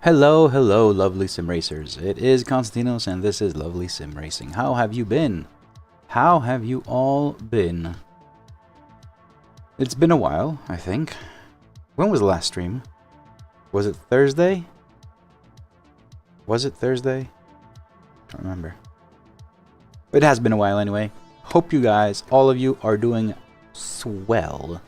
Hello, hello, lovely sim racers. It is Constantinos, and this is Lovely Sim Racing. How have you been? How have you all been? It's been a while, I think. When was the last stream? Was it Thursday? Was it Thursday? I don't remember. It has been a while anyway. Hope you guys, all of you, are doing swell.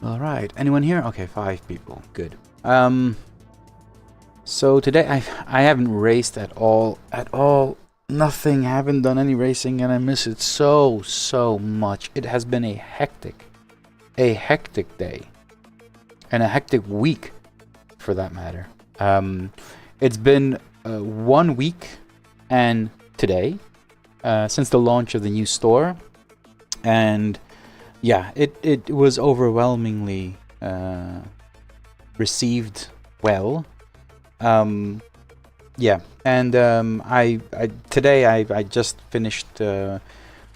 Alright, anyone here? Okay, 5 people. Good. So today I haven't raced at all. Nothing. I haven't done any racing and I miss it so much. It has been a hectic day. And a hectic week, for that matter. It's been 1 week and today since the launch of the new store. And yeah, it was overwhelmingly received well. Yeah, and today I just finished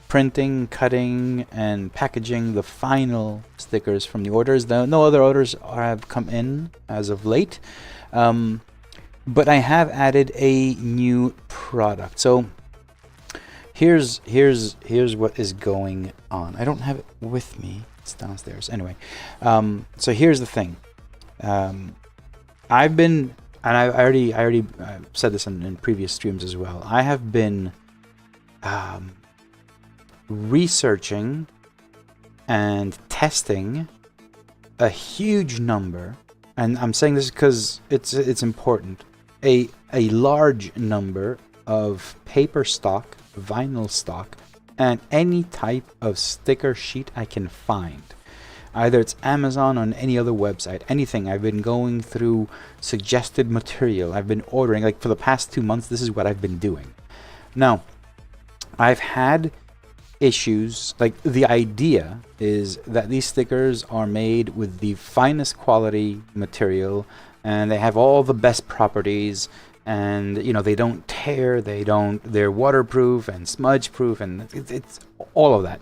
printing, cutting, and packaging the final stickers from the orders. No other orders have come in as of late, but I have added a new product. So here's what is going on. I don't have it with me. It's downstairs. Anyway, so here's the thing. I've been, and I already said this in previous streams as well. I have been researching and testing a huge number, and I'm saying this because it's important. A large number of paper stock, vinyl stock, and any type of sticker sheet I can find. Either it's Amazon or on any other website, anything. I've been going through suggested material. I've been ordering, like for the past 2 months, this is what I've been doing. Now, I've had issues, like the idea is that these stickers are made with the finest quality material and they have all the best properties. And you know, they don't tear, they're waterproof and smudge proof, and it's all of that.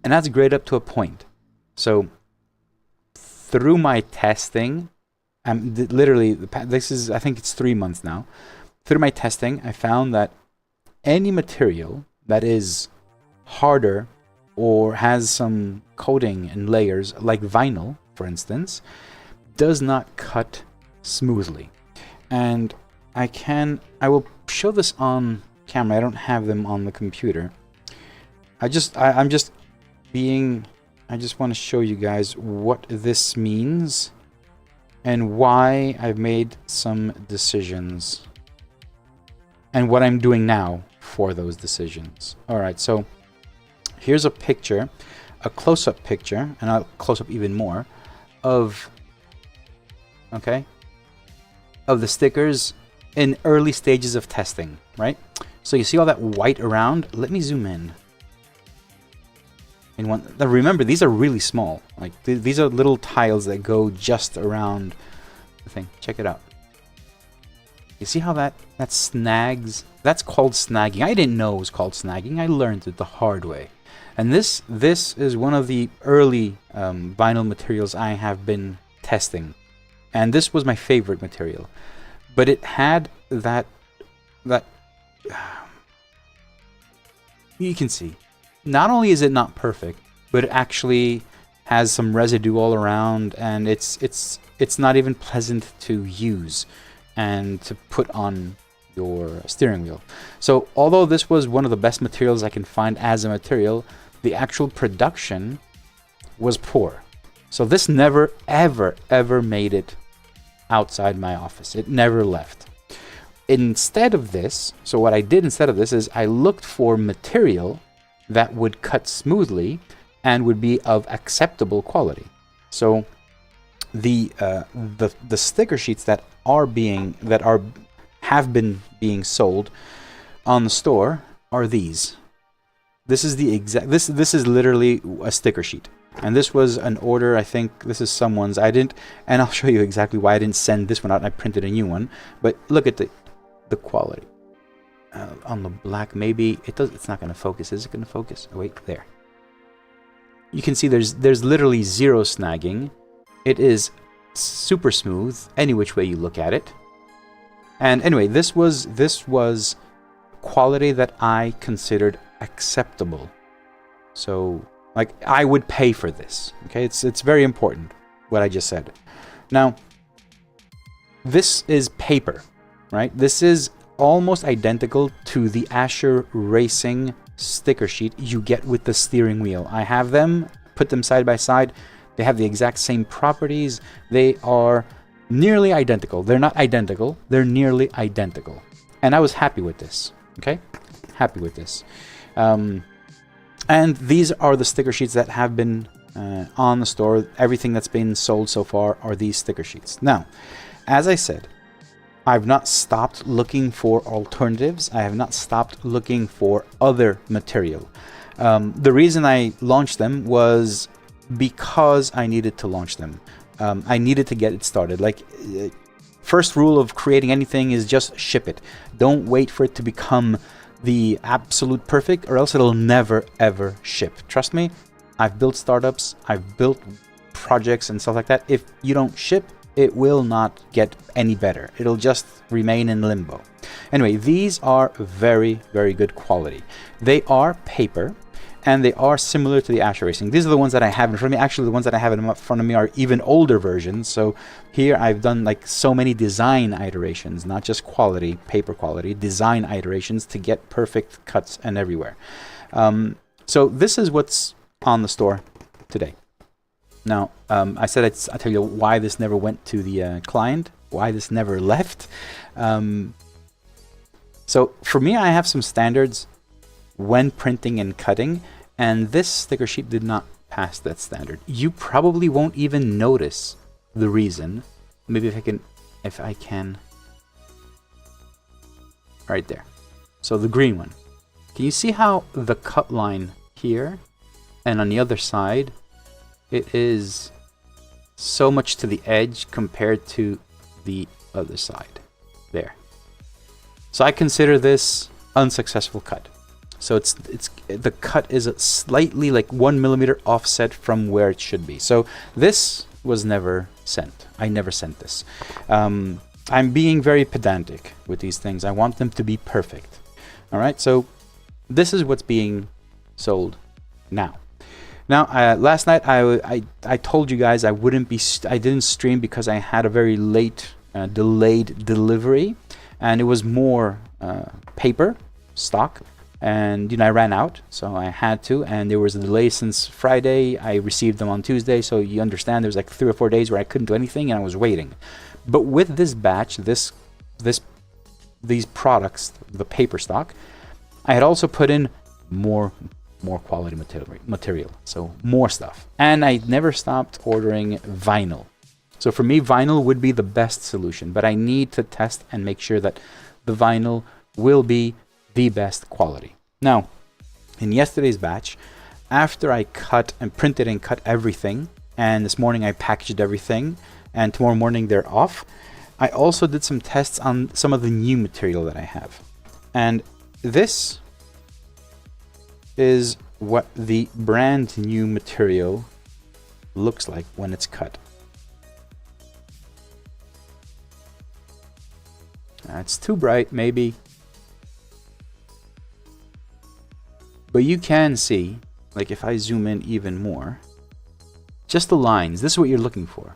And that's great up to a point. So through my testing, literally this is, I think it's 3 months now. Through my testing, I found that any material that is harder or has some coating and layers, like vinyl, for instance, does not cut smoothly. And I will show this on camera. I don't have them on the computer. I just want to show you guys what this means and why I've made some decisions and what I'm doing now for those decisions. Alright, so here's a picture, a close-up picture, and I'll close up even more of the stickers in early stages of testing, right? So you see all that white around? Let me zoom in. Remember, these are really small. Like these are little tiles that go just around the thing. Check it out. You see how that snags? That's called snagging. I didn't know it was called snagging. I learned it the hard way. And this is one of the early vinyl materials I have been testing. And this was my favorite material. But it had that you can see. Not only is it not perfect, but it actually has some residue all around, and it's not even pleasant to use and to put on your steering wheel. So although this was one of the best materials I can find as a material, the actual production was poor. So this never, ever, ever made it outside my office. It never left. Instead of this, so what I did instead of this is I looked for material that would cut smoothly and would be of acceptable quality. So the sticker sheets that have been being sold on the store are these. This is the exact. This is literally a sticker sheet, and this was an order. I think this is someone's. I didn't, and I'll show you exactly why I didn't send this one out. I printed a new one, but look at the quality on the black. Maybe it does. It's not going to focus. Is it going to focus? Oh, wait, there. You can see there's literally zero snagging. It is super smooth any which way you look at it. And anyway, this was quality that I considered acceptable. So like I would pay for this. Okay, it's very important what I just said. Now this is paper, right? This is almost identical to the Ascher Racing sticker sheet you get with the steering wheel. I have them, put them side by side. They have the exact same properties. They are nearly identical. They're not identical. They're nearly identical. And I was happy with this. Okay? Happy with this. And these are the sticker sheets that have been on the store. Everything that's been sold so far are these sticker sheets. Now, as I said, I've not stopped looking for alternatives. I have not stopped looking for other material. The reason I launched them was because I needed to launch them. I needed to get it started. Like, first rule of creating anything is just ship it. Don't wait for it to become the absolute perfect, or else it'll never ever ship. Trust me, I've built startups, I've built projects and stuff like that. If you don't ship, it will not get any better. It'll just remain in limbo. Anyway, these are very, very good quality. They are paper, and they are similar to the Ascher Racing. These are the ones that I have in front of me. Actually, the ones that I have in front of me are even older versions. So here I've done like so many design iterations, not just quality, paper quality, design iterations to get perfect cuts and everywhere. So this is what's on the store today. Now, I said I'll tell you why this never went to the client, why this never left. So for me, I have some standards when printing and cutting, and this sticker sheet did not pass that standard. You probably won't even notice the reason. Maybe if I can, right there. So the green one. Can you see how the cut line here and on the other side, it is so much to the edge compared to the other side there. So I consider this unsuccessful cut. So the cut is a slightly like 1 millimeter offset from where it should be. So this was never sent. I never sent this. I'm being very pedantic with these things. I want them to be perfect. All right. So this is what's being sold now. Now, last night I told you guys I didn't stream because I had a very late delayed delivery, and it was more paper stock. And I ran out, so I had to, and there was a delay since Friday. I received them on Tuesday, so you understand there was like 3 or 4 days where I couldn't do anything and I was waiting. But with this batch, these products, the paper stock, I had also put in more quality material, so more stuff. And I never stopped ordering vinyl. So for me, vinyl would be the best solution, but I need to test and make sure that the vinyl will be the best quality. Now, in yesterday's batch, after I cut and printed and cut everything, and this morning I packaged everything, and tomorrow morning they're off, I also did some tests on some of the new material that I have. And this is what the brand new material looks like when it's cut. It's too bright, maybe. But you can see, like if I zoom in even more, just the lines. This is what you're looking for.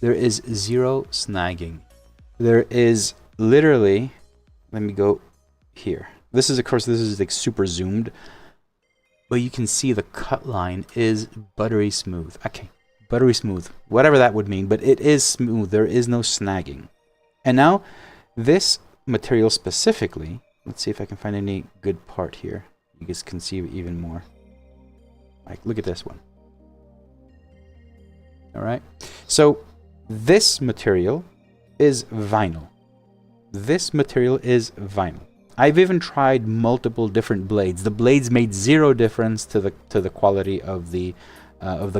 There is zero snagging. There is literally let me go here. This is, of course, this is like super zoomed, but you can see the cut line is buttery smooth. Okay, buttery smooth, whatever that would mean, but it is smooth. There is no snagging. And now this material specifically, let's see if I can find any good part here. You guys can see even more. Like, look at this one. All right. So this material is vinyl. This material is vinyl. I've even tried multiple different blades. The blades made zero difference to the quality of the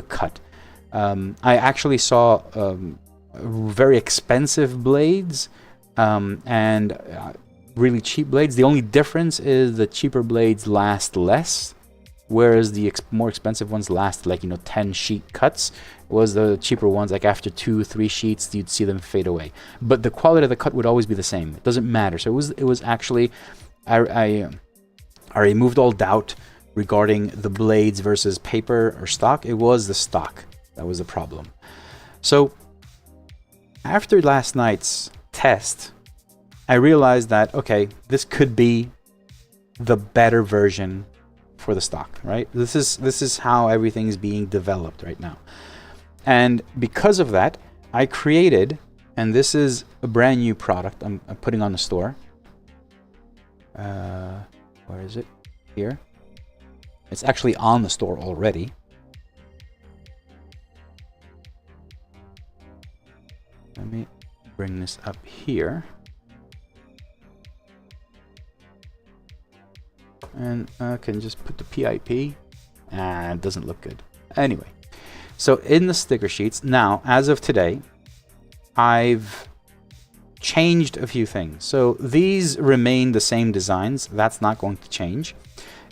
cut. I actually saw very expensive blades and really cheap blades. The only difference is the cheaper blades last less, whereas the more expensive ones last like 10 sheet cuts. Was the cheaper ones, like after 2-3 sheets you'd see them fade away, but the quality of the cut would always be the same. It doesn't matter. So it was actually, I removed all doubt regarding the blades versus paper or stock. It was the stock that was the problem. So after last night's test, I realized that, okay, this could be the better version for the stock, right? This is how everything is being developed right now. And because of that, I created, and this is a brand new product I'm putting on the store. Where is it? Here. It's actually on the store already. Let me bring this up here. And I can just put the PIP. It doesn't look good. Anyway. So in the sticker sheets, now, as of today, I've changed a few things. So these remain the same designs. That's not going to change.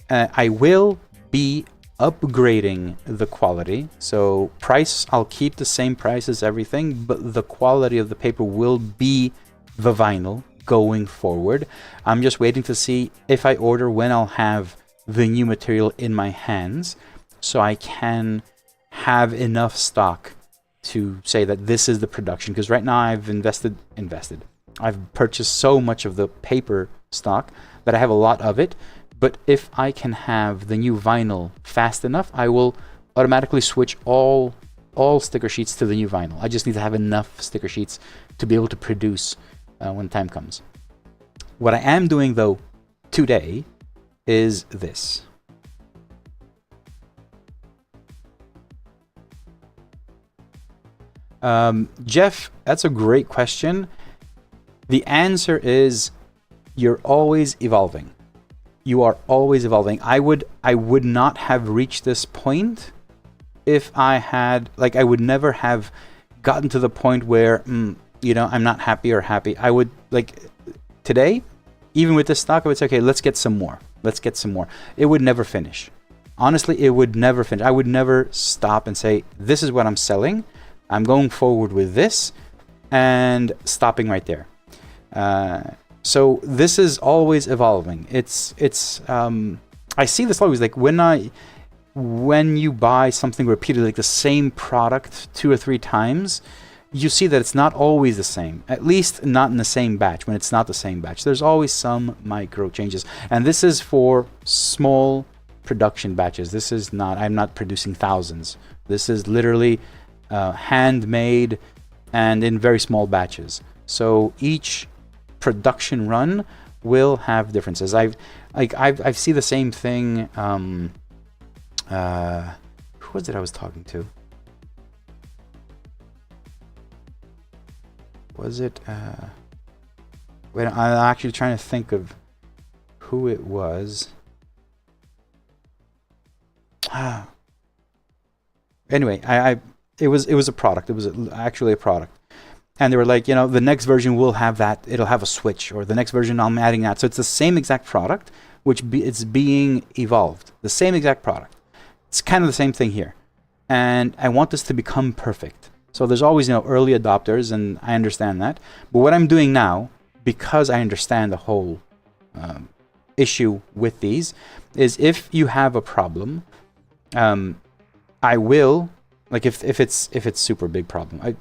I will be upgrading the quality. So price, I'll keep the same price as everything, but the quality of the paper will be the vinyl going forward. I'm just waiting to see if I order when I'll have the new material in my hands, so I can have enough stock to say that this is the production. Because right now I've I've purchased so much of the paper stock that I have a lot of it. But if I can have the new vinyl fast enough, I will automatically switch all sticker sheets to the new vinyl. I just need to have enough sticker sheets to be able to produce when time comes. What I am doing though today is this. Jeff, that's a great question. The answer is you're always evolving. You are always evolving. I would not have reached this point if I had, like, I would never have gotten to the point where, I'm not happy or happy. I would, like, today, even with this stock, I would say, okay, let's get some more. Let's get some more. It would never finish. Honestly, it would never finish. I would never stop and say, this is what I'm selling. I'm going forward with this and stopping right there. So this is always evolving. I see this always, like when you buy something repeatedly, like the same product 2 or 3 times, you see that it's not always the same, at least not in the same batch. When it's not the same batch, there's always some micro changes. And this is for small production batches. This is not, I'm not producing thousands. This is literally handmade and in very small batches. So each production run will have differences. I've seen the same thing. Who was it I was talking to? Was it wait, I'm actually trying to think of who it was. Anyway, it was a product. It was actually a product. And they were like, the next version will have that. It'll have a switch, or the next version I'm adding that. So it's the same exact product, it's being evolved. The same exact product. It's kind of the same thing here. And I want this to become perfect. So there's always, early adopters, and I understand that. But what I'm doing now, because I understand the whole issue with these, is if you have a problem, I will, like if it's super big problem.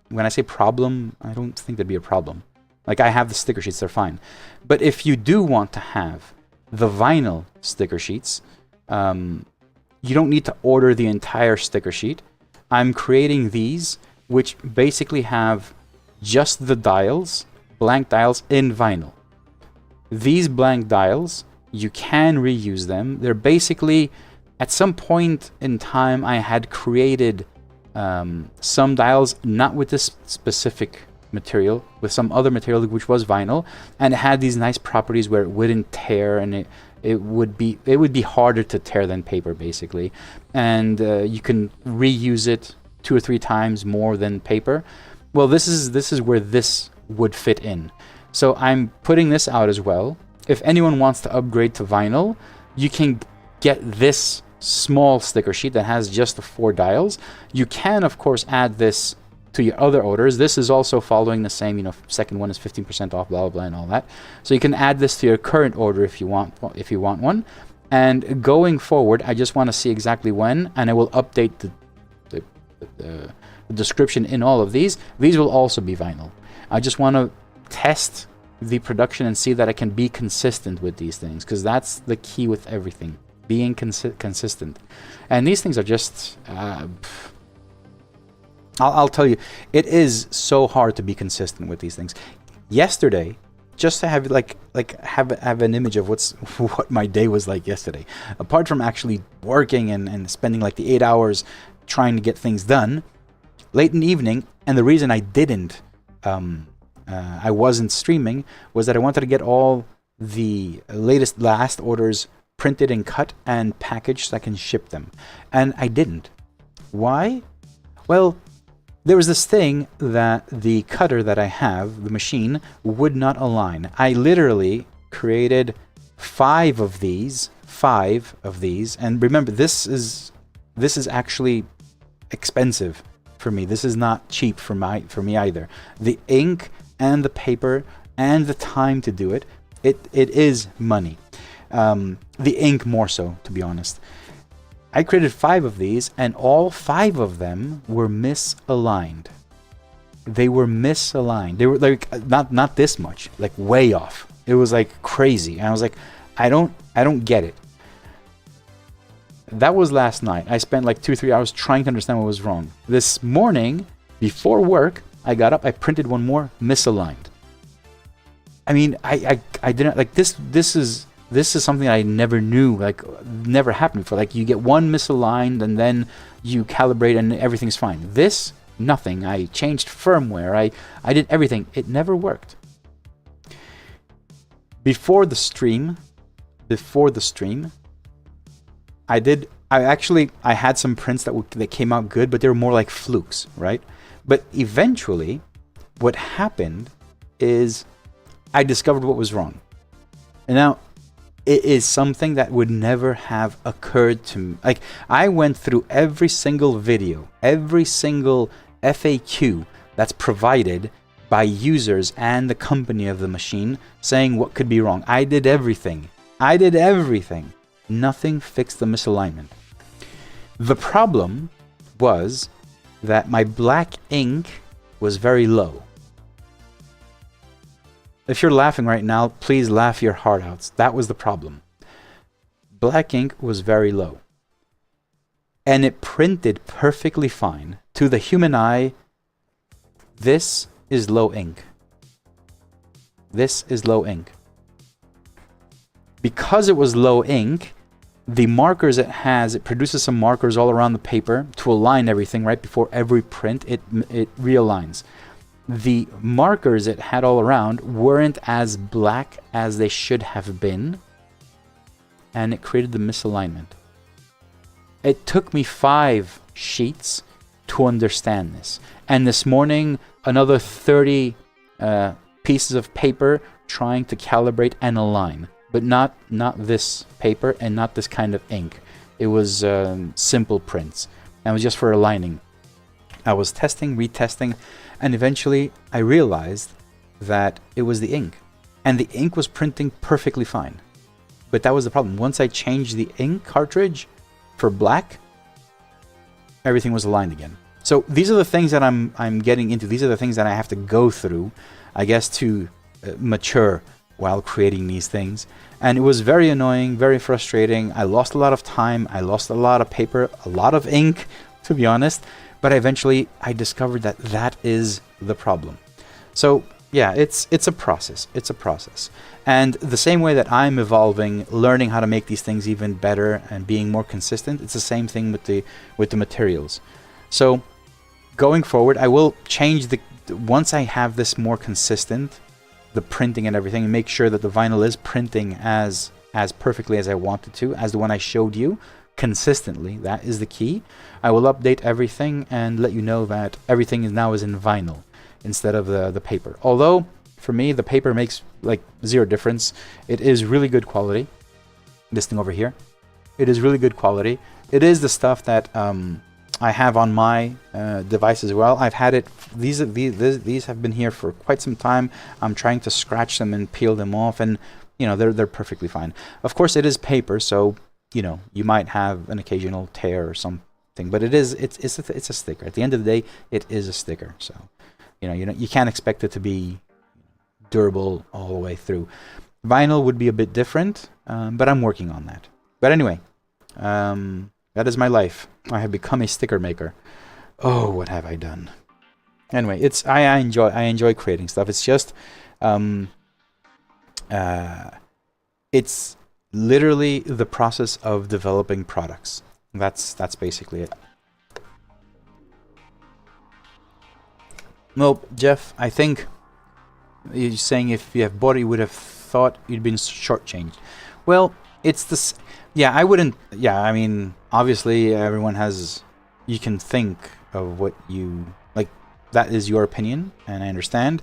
When I say problem, I don't think there'd be a problem. Like, I have the sticker sheets, they're fine. But if you do want to have the vinyl sticker sheets, you don't need to order the entire sticker sheet. I'm creating these, which basically have just the dials, blank dials in vinyl. These blank dials, you can reuse them. They're basically, at some point in time, I had created some dials, not with this specific material, with some other material which was vinyl, and it had these nice properties where it wouldn't tear, and it would be harder to tear than paper, basically. And you can reuse it 2 or 3 times more than paper. Well, this is where this would fit in. So I'm putting this out as well. If anyone wants to upgrade to vinyl, you can get this small sticker sheet that has just the 4 dials. You can, of course, add this to your other orders. This is also following the same, you know, second one is 15% off, blah, blah, blah, and all that. So you can add this to your current order if you want one. And going forward, I just want to see exactly when, and I will update the description in all of these. These will also be vinyl. I just want to test the production and see that I can be consistent with these things, because that's the key with everything, being consistent. And these things are just I'll tell you, it is so hard to be consistent with these things. Yesterday, just to have have an image of what my day was like yesterday, apart from actually working and spending like the 8 hours trying to get things done, late in the evening, and the reason I didn't I wasn't streaming was that I wanted to get all the last orders printed and cut and packaged so I can ship them, and I didn't. Why? Well, there was this thing that the cutter that I have, the machine, would not align. I literally created 5 of these, and remember, this is actually expensive for me. This is not cheap for me either. The ink and the paper and the time to do it, it is money. The ink more so, to be honest. I created 5 of these, and all 5 of them were misaligned. They were misaligned. They were like not this much, like way off. It was like crazy, and I was like, I don't get it. That was last night. I spent like 2 or 3 hours trying to understand what was wrong. This morning, before work, I got up, I printed one more misaligned. I mean, I didn't like this. This is something I never knew, like never happened before. Like, you get one misaligned and then you calibrate and everything's fine. This, nothing. I changed firmware. I did everything. It never worked. Before the stream, I had some prints that came out good, but they were more like flukes, right? But eventually, what happened is I discovered what was wrong. And now, it is something that would never have occurred to me. Like, I went through every single video, every single FAQ that's provided by users and the company of the machine saying what could be wrong. I did everything. Nothing fixed the misalignment. The problem was that my black ink was very low. If you're laughing right now, please laugh your heart out. That was the problem. Black ink was very low. And it printed perfectly fine. To the human eye, this is low ink. This is low ink. Because it was low ink, the markers it has, it produces some markers all around the paper to align everything right before every print. It realigns. The markers it had all around weren't as black as they should have been, and it created the misalignment. It took me 5 sheets to understand this, and this morning another 30 pieces of paper trying to calibrate and align, but not this paper and not this kind of ink. It was simple prints, and it was just for aligning. I was testing, retesting, and eventually I realized that it was the ink. And the ink was printing perfectly fine. But that was the problem. Once I changed the ink cartridge for black, everything was aligned again. So these are the things that I'm getting into. These are the things that I have to go through, I guess, to mature while creating these things. And it was very annoying, very frustrating. I lost a lot of time. I lost a lot of paper, a lot of ink, to be honest. But eventually I discovered that that is the problem. So yeah, it's a process. It's a process. And the same way that I'm evolving, learning how to make these things even better and being more consistent, it's the same thing with the materials. So going forward, I will change once I have this more consistent, the printing and everything, and make sure that the vinyl is printing as perfectly as I want it to, as the one I showed you, consistently. That is the key. I will update everything and let you know that everything is now in vinyl instead of the paper. Although for me the paper makes like zero difference. It is really good quality. This thing over here, it is really good quality. It is the stuff that I have on my device as well. I've had it. These have been here for quite some time. I'm trying to scratch them and peel them off, and you know they're perfectly fine. Of course, it is paper, so you know you might have an occasional tear or something, but it's a sticker. At the end of the day, it is a sticker. So you can't expect it to be durable all the way through. Vinyl would be a bit different, but I'm working on that. But anyway, that is my life. I have become a sticker maker. Oh, what have I done? Anyway, I enjoy creating stuff. It's just it's literally the process of developing products. That's basically it. Well, Jeff, I think you're saying if you have bought it, you would have thought you'd been shortchanged. Well, it's this. Yeah, I wouldn't. Yeah, I mean, obviously, everyone has. You can think of what you like. That is your opinion, and I understand.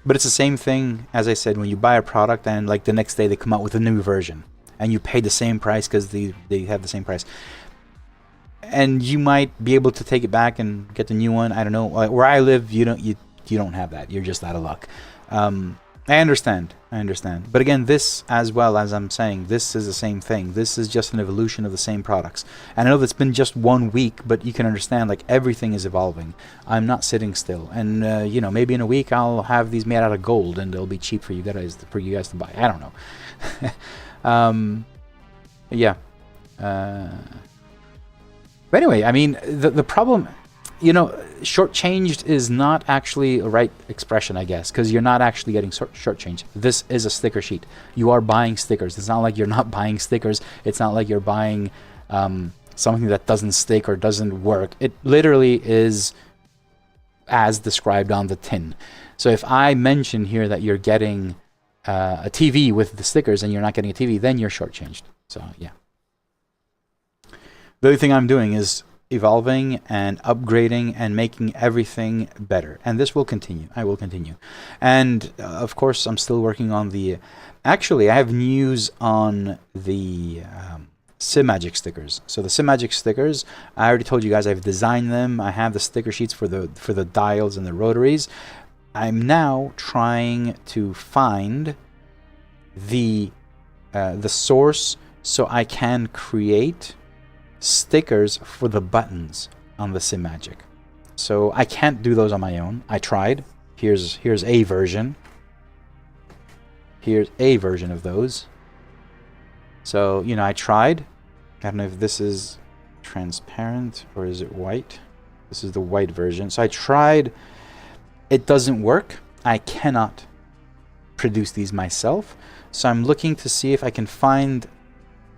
But it's the same thing as I said when you buy a product and like the next day they come out with a new version, and you pay the same price because they have the same price. And you might be able to take it back and get the new one. I don't know. Where I live, you don't have that. You're just out of luck. I understand. But again, this as well, as I'm saying, this is the same thing. This is just an evolution of the same products. And I know that's been just 1 week, but you can understand like everything is evolving. I'm not sitting still. And maybe in a week I'll have these made out of gold and they'll be cheap for you guys to buy. I don't know. Yeah. But anyway, I mean, the problem, shortchanged is not actually a right expression, I guess, because you're not actually getting shortchanged. This is a sticker sheet. You are buying stickers. It's not like you're not buying stickers. It's not like you're buying something that doesn't stick or doesn't work. It literally is as described on the tin. So if I mention here that you're getting a TV with the stickers and you're not getting a TV, then you're shortchanged. So, yeah. The only thing I'm doing is evolving and upgrading and making everything better. And this will continue. I will continue. And, of course, I'm still working on the... Actually, I have news on the Simagic stickers. So the Simagic stickers, I already told you guys I've designed them. I have the sticker sheets for the dials and the rotaries. I'm now trying to find the source so I can create stickers for the buttons on the Simagic. So I can't do those on my own. I tried. Here's a version. Here's a version of those. So, I tried. I don't know if this is transparent or is it white. This is the white version. So I tried. It doesn't work. I cannot produce these myself. So I'm looking to see if I can find...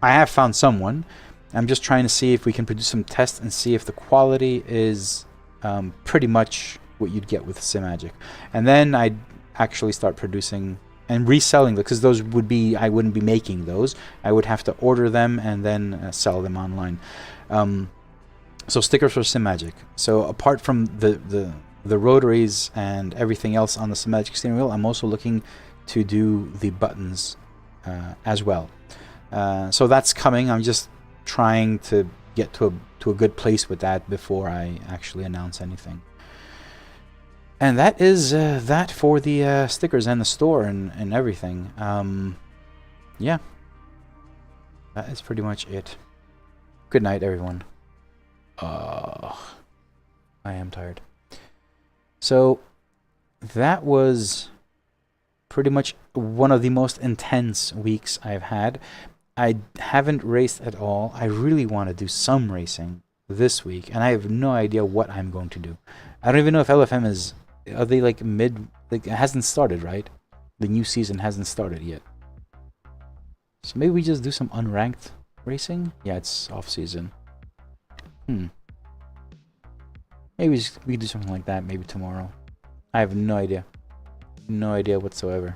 I have found someone. I'm just trying to see if we can produce some tests and see if the quality is pretty much what you'd get with Simagic. And then I'd actually start producing and reselling them, because those would be, I wouldn't be making those. I would have to order them and then sell them online. So stickers for Simagic. So apart from the rotaries and everything else on the Simagic steering wheel, I'm also looking to do the buttons as well. So that's coming. I'm just trying to get to a good place with that before I actually announce anything. And that is that for the stickers and the store and everything. Yeah, that is pretty much it. Good night, everyone. I am tired. So that was pretty much one of the most intense weeks I've had. I haven't raced at all. I really want to do some racing this week, and I have no idea what I'm going to do. I don't even know if LFM is... Are they like mid... Like, it hasn't started, right? The new season hasn't started yet. So maybe we just do some unranked racing? Yeah, it's off-season. Maybe we do something like that maybe tomorrow. I have no idea. No idea whatsoever.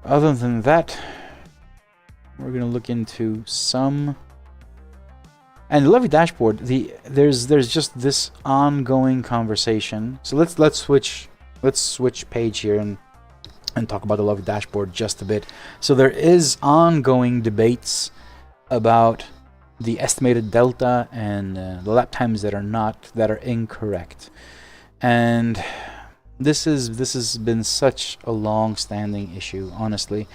Other than that, we're gonna look into some... And the Levy dashboard, there's just this ongoing conversation. So let's switch page here and talk about the Levy dashboard just a bit. So there is ongoing debates about the estimated delta and the lap times that are incorrect. And this has been such a long-standing issue. Honestly,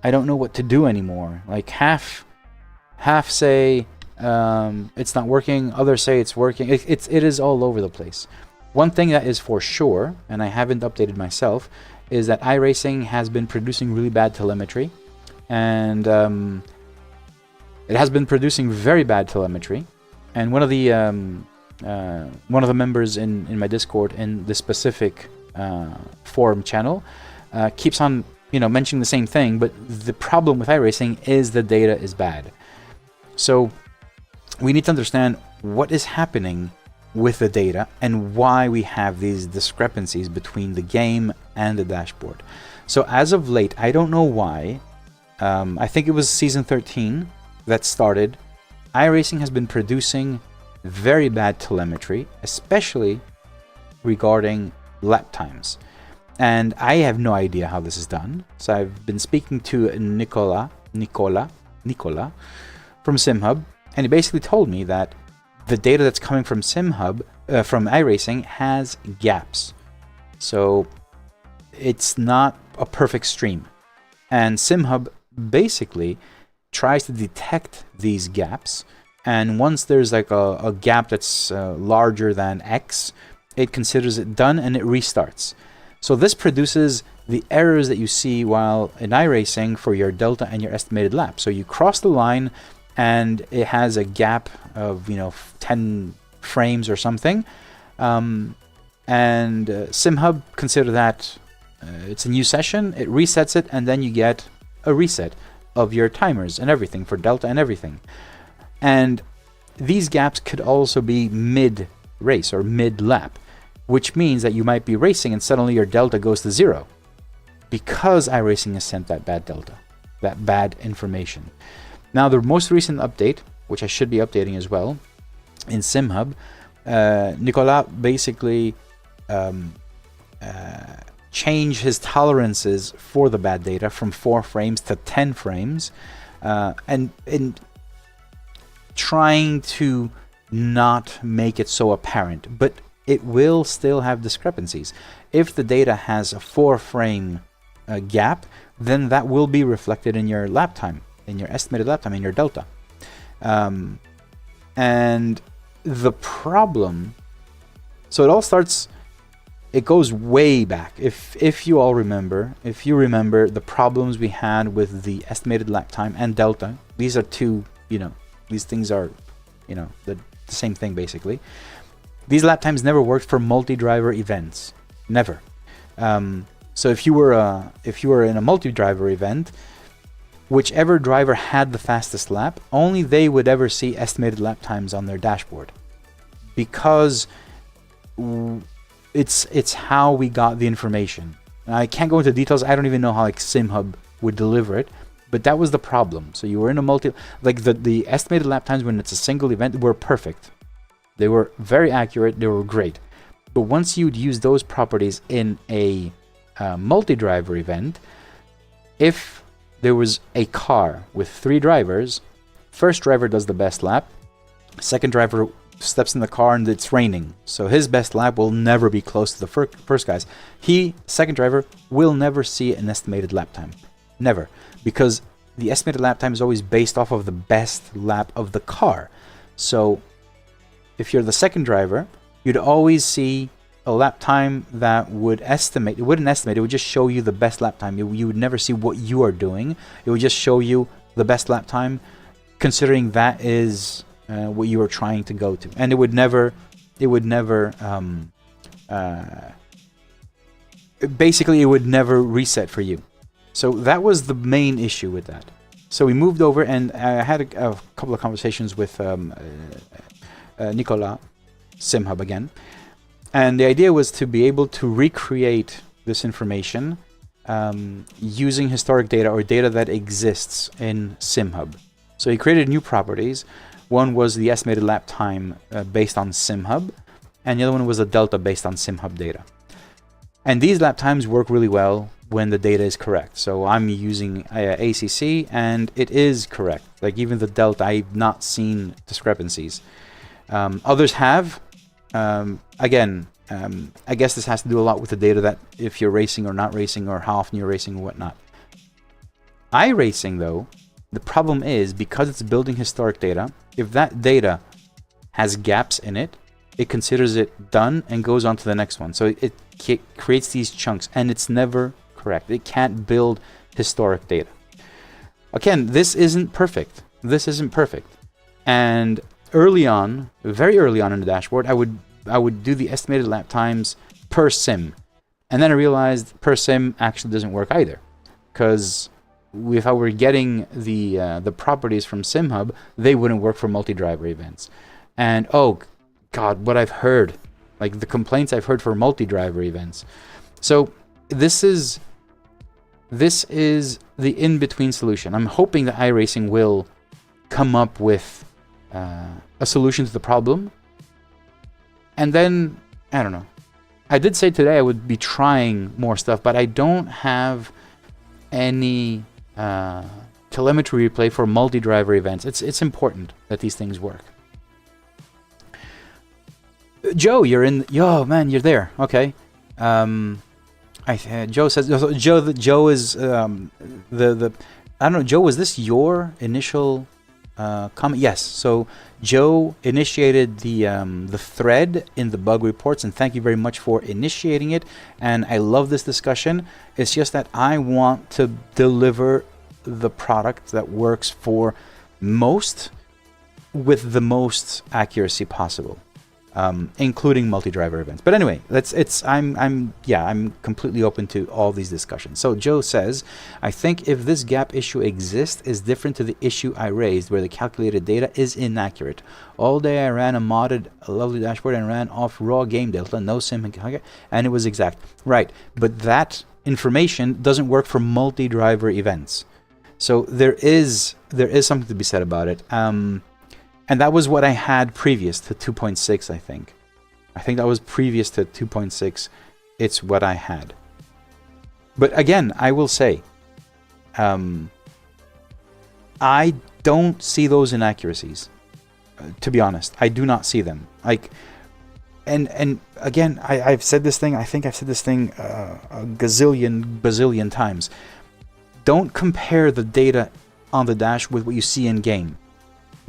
I don't know what to do anymore. Like half say it's not working, others say it's working. It is all over the place. One thing that is for sure, and I haven't updated myself, is that iRacing has been producing really bad telemetry, and it has been producing very bad telemetry. And one of the members in my Discord in the specific forum channel keeps on mentioning the same thing, but the problem with iRacing is the data is bad. So we need to understand what is happening with the data and why we have these discrepancies between the game and the dashboard. So as of late, I don't know why, I think it was season 13 that started, iRacing has been producing very bad telemetry, especially regarding lap times. And I have no idea how this is done. So I've been speaking to Nicola from SimHub, and he basically told me that the data that's coming from SimHub, from iRacing, has gaps. So it's not a perfect stream. And SimHub basically tries to detect these gaps, and once there's like a gap that's larger than X, it considers it done and it restarts. So this produces the errors that you see while in iRacing for your delta and your estimated lap. So you cross the line and it has a gap of 10 frames or something, and SimHub consider that it's a new session, it resets it, and then you get a reset of your timers and everything for delta and everything. And these gaps could also be mid-race or mid-lap, which means that you might be racing and suddenly your delta goes to 0 because iRacing has sent that bad delta, that bad information. Now, the most recent update, which I should be updating as well, in SimHub, Nicolas basically changed his tolerances for the bad data from 4 frames to 10 frames, and in trying to not make it so apparent, but it will still have discrepancies. If the data has a 4-frame gap, then that will be reflected in your lap time, in your estimated lap time, in your delta. And the problem, so it all starts, it goes way back. If you all remember, if you remember the problems we had with the estimated lap time and delta, these are two, these things are, the same thing basically. These lap times never worked for multi-driver events, never. So if you were in a multi-driver event, whichever driver had the fastest lap, only they would ever see estimated lap times on their dashboard, because it's how we got the information. I can't go into details. I don't even know how SimHub would deliver it, but that was the problem. So you were in a multi, the estimated lap times when it's a single event were perfect. They were very accurate. They were great. But once you'd use those properties in a multi-driver event, if there was a car with 3 drivers, first driver does the best lap, second driver steps in the car and it's raining, so his best lap will never be close to the first guy's. Second driver, will never see an estimated lap time. Never. Because the estimated lap time is always based off of the best lap of the car. So if you're the second driver, you'd always see a lap time that would estimate. It wouldn't estimate, it would just show you the best lap time. You would never see what you are doing. It would just show you the best lap time, considering that is what you are trying to go to. And it would never basically it would never reset for you. So that was the main issue with that. So we moved over, and I had a couple of conversations with Nicolas, SimHub again. And the idea was to be able to recreate this information using historic data or data that exists in SimHub. So he created new properties. One was the estimated lap time based on SimHub, and the other one was a delta based on SimHub data. And these lap times work really well when the data is correct. So I'm using ACC, and it is correct. Like even the delta, I've not seen discrepancies. Others have. Again, I guess this has to do a lot with the data, that if you're racing or not racing, or how often you're racing or whatnot. iRacing, though, the problem is, because it's building historic data, if that data has gaps in it, it considers it done and goes on to the next one. So it creates these chunks, and it's never correct. It can't build historic data. Again, this isn't perfect. This isn't perfect. And early on, very early on in the dashboard, I would do the estimated lap times per sim. And then I realized per sim actually doesn't work either. Because if I were getting the properties from SimHub, they wouldn't work for multi-driver events. And oh God, what I've heard, like the complaints I've heard for multi-driver events. So this is the in-between solution. I'm hoping that iRacing will come up with a solution to the problem. And then, I don't know. I did say today I would be trying more stuff, but I don't have any telemetry replay for multi-driver events. It's important that these things work. Joe, you're in. Yo, man, you're there. Okay. Joe says. Joe is the. I don't know, Joe. Was this your initial comment? Yes. So Joe initiated the thread in the bug reports, and thank you very much for initiating it. And I love this discussion. It's just that I want to deliver the product that works for most with the most accuracy possible. Including multi-driver events. But anyway, I'm completely open to all these discussions. So Joe says, I think if this gap issue exists is different to the issue I raised where the calculated data is inaccurate. All day I ran a lovely dashboard and ran off raw game delta, no sim, and it was exact. Right, but that information doesn't work for multi-driver events. So there is something to be said about it. And that was what I had previous to 2.6, I think. I think that was previous to 2.6. It's what I had. But again, I will say, I don't see those inaccuracies. To be honest, I do not see them. Like, and again, I've said this thing. I think I've said this thing a bazillion times. Don't compare the data on the dash with what you see in game.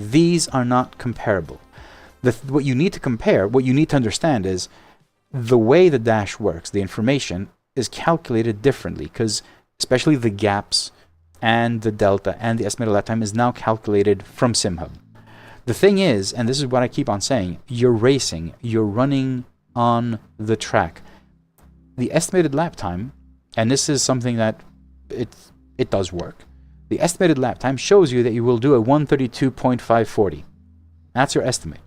These are not comparable. What you need to compare, what you need to understand is the way the dash works, the information is calculated differently, because especially the gaps and the delta and the estimated lap time is now calculated from SimHub. The thing is, and this is what I keep on saying, you're racing, you're running on the track. The estimated lap time, and this is something that it does work. The estimated lap time shows you that you will do a 132.540. That's your estimate.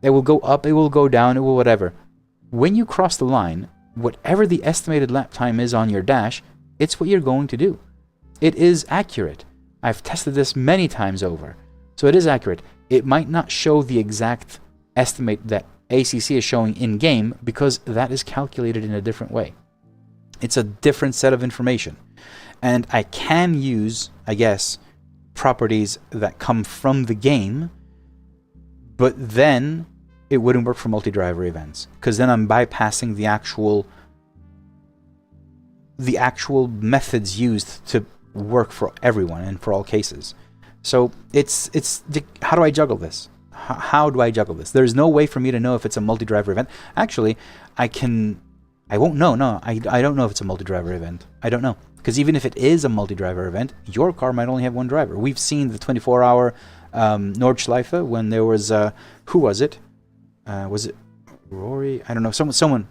It will go up, it will go down, it will whatever. When you cross the line, whatever the estimated lap time is on your dash, it's what you're going to do. It is accurate. I've tested this many times over. So it is accurate. It might not show the exact estimate that ACC is showing in-game because that is calculated in a different way. It's a different set of information. And I can use, I guess, properties that come from the game, but then it wouldn't work for multi-driver events, because then I'm bypassing the actual methods used to work for everyone and for all cases. So how do I juggle this? How do I juggle this? There's no way for me to know if it's a multi-driver event. Actually, I won't know. No, I don't know if it's a multi-driver event. I don't know. Because even if it is a multi-driver event, your car might only have one driver. We've seen the 24-hour Nordschleife when there was, who was it? Was it Rory? I don't know. Someone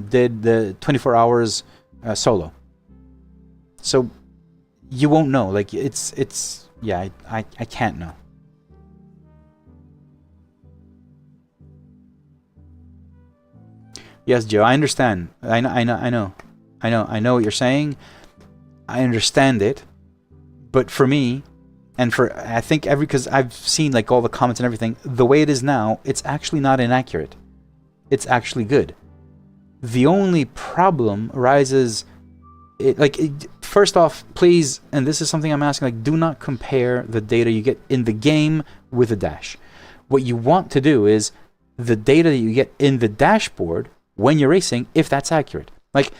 did the 24 hours solo. So you won't know. Like, yeah, I can't know. Yes, Joe, I understand. I know what you're saying. I understand it. But for me, and for, I think because I've seen like all the comments and everything, the way it is now, it's actually not inaccurate. It's actually good. The only problem arises, first off, please, and this is something I'm asking, like, do not compare the data you get in the game with the dash. What you want to do is the data that you get in the dashboard when you're racing, if that's accurate. Like,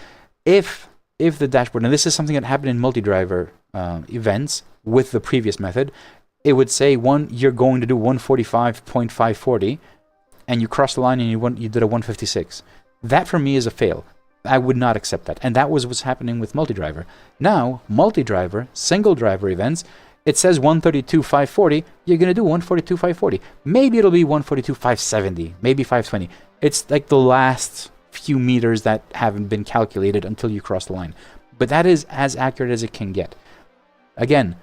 if the dashboard, and this is something that happened in multi-driver events with the previous method, it would say you're going to do 145.540, and you cross the line and you did a 156. That for me is a fail. I would not accept that. And that was what's happening with multi-driver. Now, multi-driver, single driver events, it says 132.540, you're going to do 142.540. Maybe it'll be 142.570, maybe 520. It's like the last few meters that haven't been calculated until you cross the line. But that is as accurate as it can get. Again,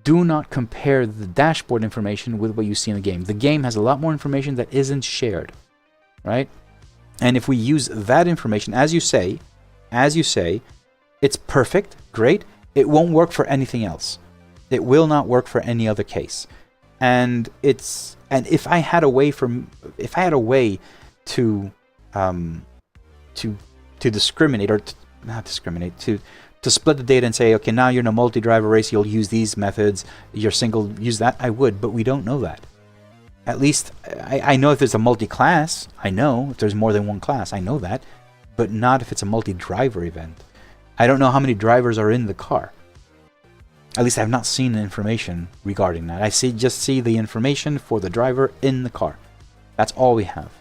do not compare the dashboard information with what you see in the game. The game has a lot more information that isn't shared, right? And if we use that information, as you say, it's perfect, great. It won't work for anything else. It will not work for any other case. And if I had a way to discriminate, or not discriminate, to split the data and say, okay, now you're in a multi-driver race, you'll use these methods, you're single, use that, I would, but we don't know that. At least, I know if there's a multi-class, I know if there's more than one class, I know that, but not if it's a multi-driver event. I don't know how many drivers are in the car. At least I have not seen the information regarding that. I just see the information for the driver in the car. That's all we have.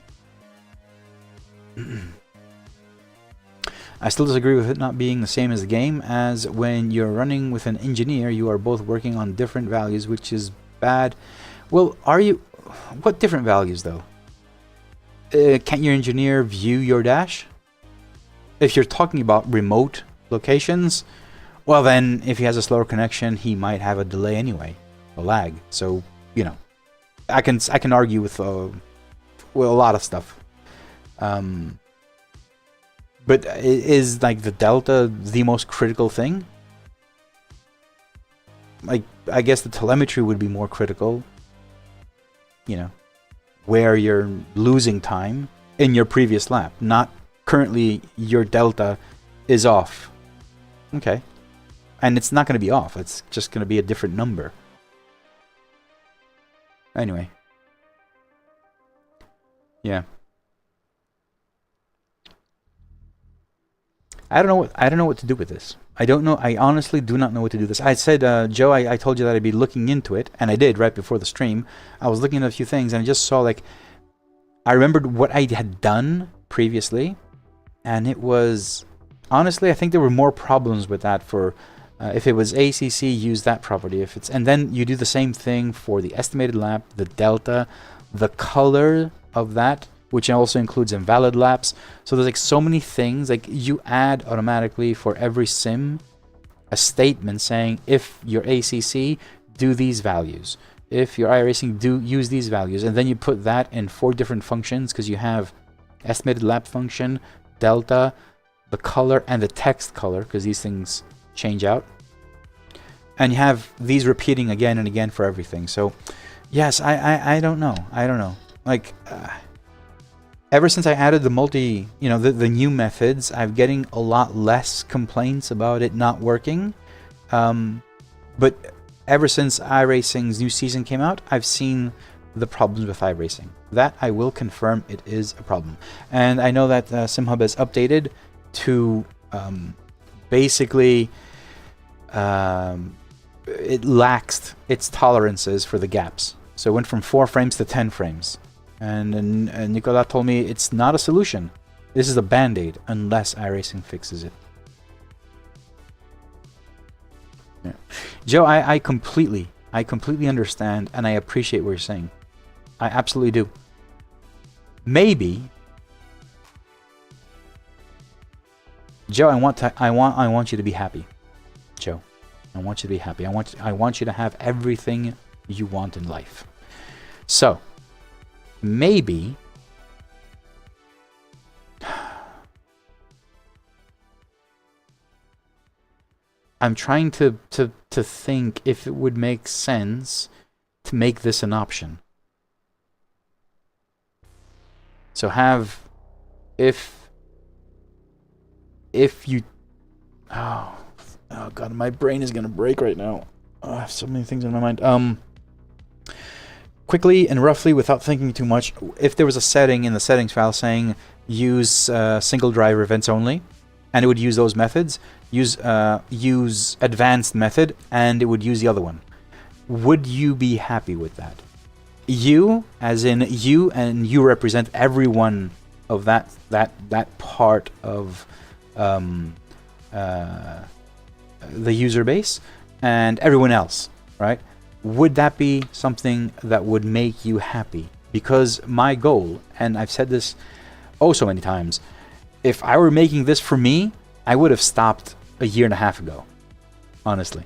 I still disagree with it not being the same as the game, as when you're running with an engineer, you are both working on different values, which is bad. Well, are you... What different values, though? Can't your engineer view your dash? If you're talking about remote locations, well then, if he has a slower connection, he might have a delay anyway, a lag. So, you know, I can argue with a lot of stuff. But is like the delta the most critical thing? Like, I guess the telemetry would be more critical. You know, where you're losing time in your previous lap, not currently your delta is off. Okay. And it's not going to be off. It's just going to be a different number. Anyway. Yeah. I don't know what to do with this. I don't know. I honestly do not know what to do with this. I said, Joe, I told you that I'd be looking into it, and I did right before the stream. I was looking at a few things, and I just saw, like, I remembered what I had done previously, and it was, honestly, I think there were more problems with that for, if it was ACC, use that property. If it's, and then you do the same thing for the estimated lap, the delta, the color of that, which also includes invalid laps. So there's like so many things. Like, you add automatically for every sim a statement saying, if your ACC, do these values. If your iRacing, use these values. And then you put that in 4 different functions, because you have estimated lap function, delta, the color, and the text color, because these things change out. And you have these repeating again and again for everything. So yes, I don't know. I don't know. Like, ever since I added the the new methods, I'm getting a lot less complaints about it not working. But ever since iRacing's new season came out, I've seen the problems with iRacing. That I will confirm, it is a problem. And I know that SimHub has updated to basically it laxed its tolerances for the gaps. So it went from 4 frames to 10 frames. And Nicolas told me it's not a solution. This is a band-aid unless iRacing fixes it. Yeah. Joe, I completely understand and I appreciate what you're saying. I absolutely do. Maybe, Joe, I want you to be happy. Joe, I want you to be happy. I want you to have everything you want in life. So, maybe I'm trying to think if it would make sense to make this an option. So have, if you, oh god, my brain is gonna break right now. I have so many things in my mind. Quickly and roughly, without thinking too much, if there was a setting in the settings file saying use single driver events only, and it would use those methods, use advanced method, and it would use the other one, would you be happy with that? You, as in you, and you represent everyone of that part of the user base and everyone else, right? Would that be something that would make you happy? Because my goal, and I've said this oh so many times, if I were making this for me, I would have stopped a year and a half ago, honestly.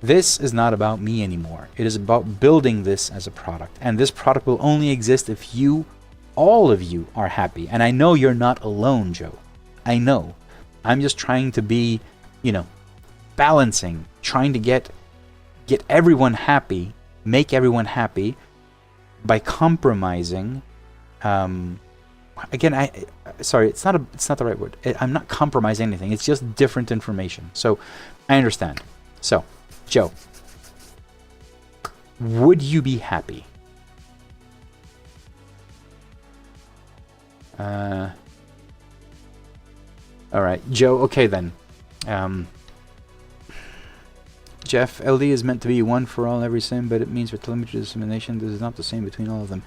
This is not about me anymore. It is about building this as a product. And this product will only exist if you, all of you, are happy. And I know you're not alone, Joe. I know. I'm just trying to be, you know, balancing, trying to get everyone happy, make everyone happy by compromising. Again, sorry, it's not the right word. I'm not compromising anything. It's just different information. So I understand. So, Joe, would you be happy? All right, Joe. Okay then. Jeff, LD is meant to be one for all every sim, but it means for telemetry dissemination, this is not the same between all of them.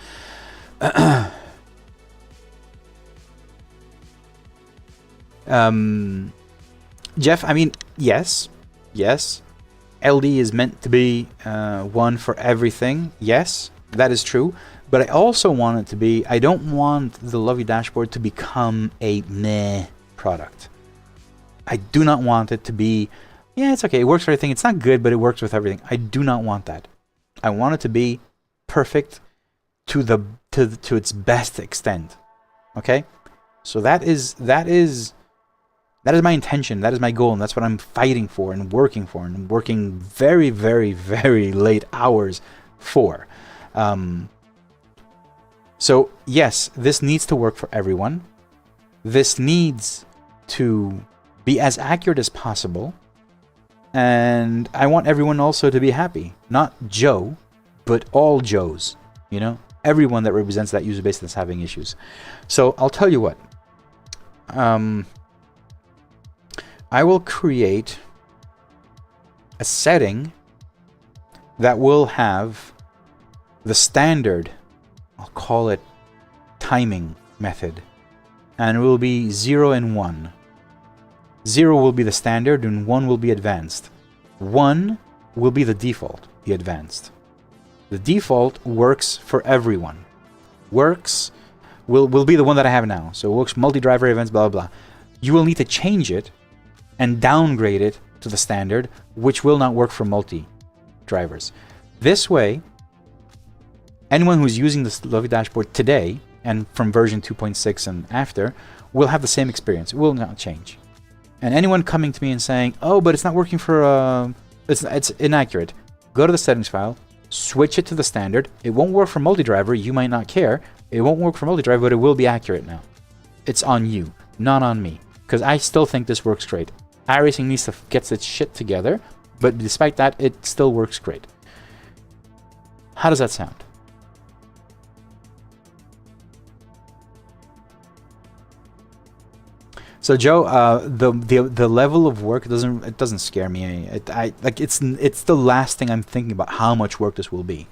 Jeff, I mean, yes. LD is meant to be one for everything. Yes, that is true. But I also want it to be, I don't want the Lovely Dashboard to become a meh product. I do not want it to be, yeah, it's okay, it works for everything. It's not good, but it works with everything. I do not want that. I want it to be perfect to its best extent. Okay? So that is my intention, that is my goal, and that's what I'm fighting for and working very, very, very late hours for. So yes, this needs to work for everyone. This needs to be as accurate as possible. And I want everyone also to be happy. Not Joe, but all Joes. You know? Everyone that represents that user base that's having issues. So I'll tell you what. I will create a setting that will have the standard, I'll call it timing method, and it will be 0 and 1. 0 will be the standard and 1 will be advanced. 1 will be the default, the advanced. The default works for everyone. Works will be the one that I have now. So it works multi-driver events, blah, blah, blah. You will need to change it and downgrade it to the standard, which will not work for multi-drivers. This way, anyone who's using this Lovely Dashboard today, and from version 2.6 and after, will have the same experience. It will not change. And anyone coming to me and saying, oh, but it's not working for, it's inaccurate. Go to the settings file, switch it to the standard. It won't work for multi-driver, you might not care. It won't work for multi-driver, but it will be accurate now. It's on you, not on me. Because I still think this works great. iRacing needs to get its shit together, but despite that, it still works great. How does that sound? So Joe, the level of work doesn't scare me. Like it's the last thing I'm thinking about, how much work this will be.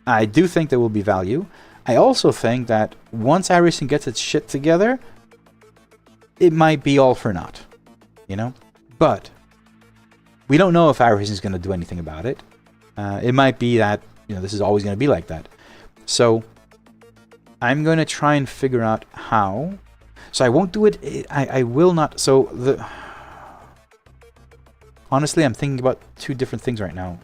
I do think there will be value. I also think that once iRacing gets its shit together, it might be all for naught, you know. But we don't know if iRacing is going to do anything about it. It might be that, you know, this is always going to be like that. So I'm going to try and figure out how. So I won't do it. I will not. So honestly, I'm thinking about two different things right now.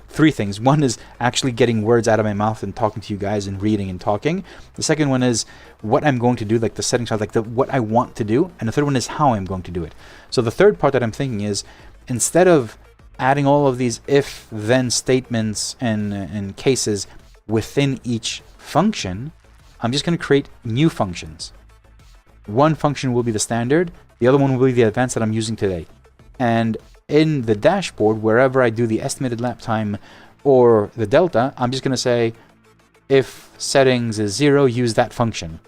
Three things. One is actually getting words out of my mouth and talking to you guys and reading and talking. The second one is what I'm going to do, like the settings, like what I want to do. And the third one is how I'm going to do it. So the third part that I'm thinking is, instead of adding all of these if-then statements and cases within each function, I'm just going to create new functions. One function will be the standard, the other one will be the advanced that I'm using today. And in the dashboard, wherever I do the estimated lap time or the delta, I'm just going to say, if settings is 0, use that function.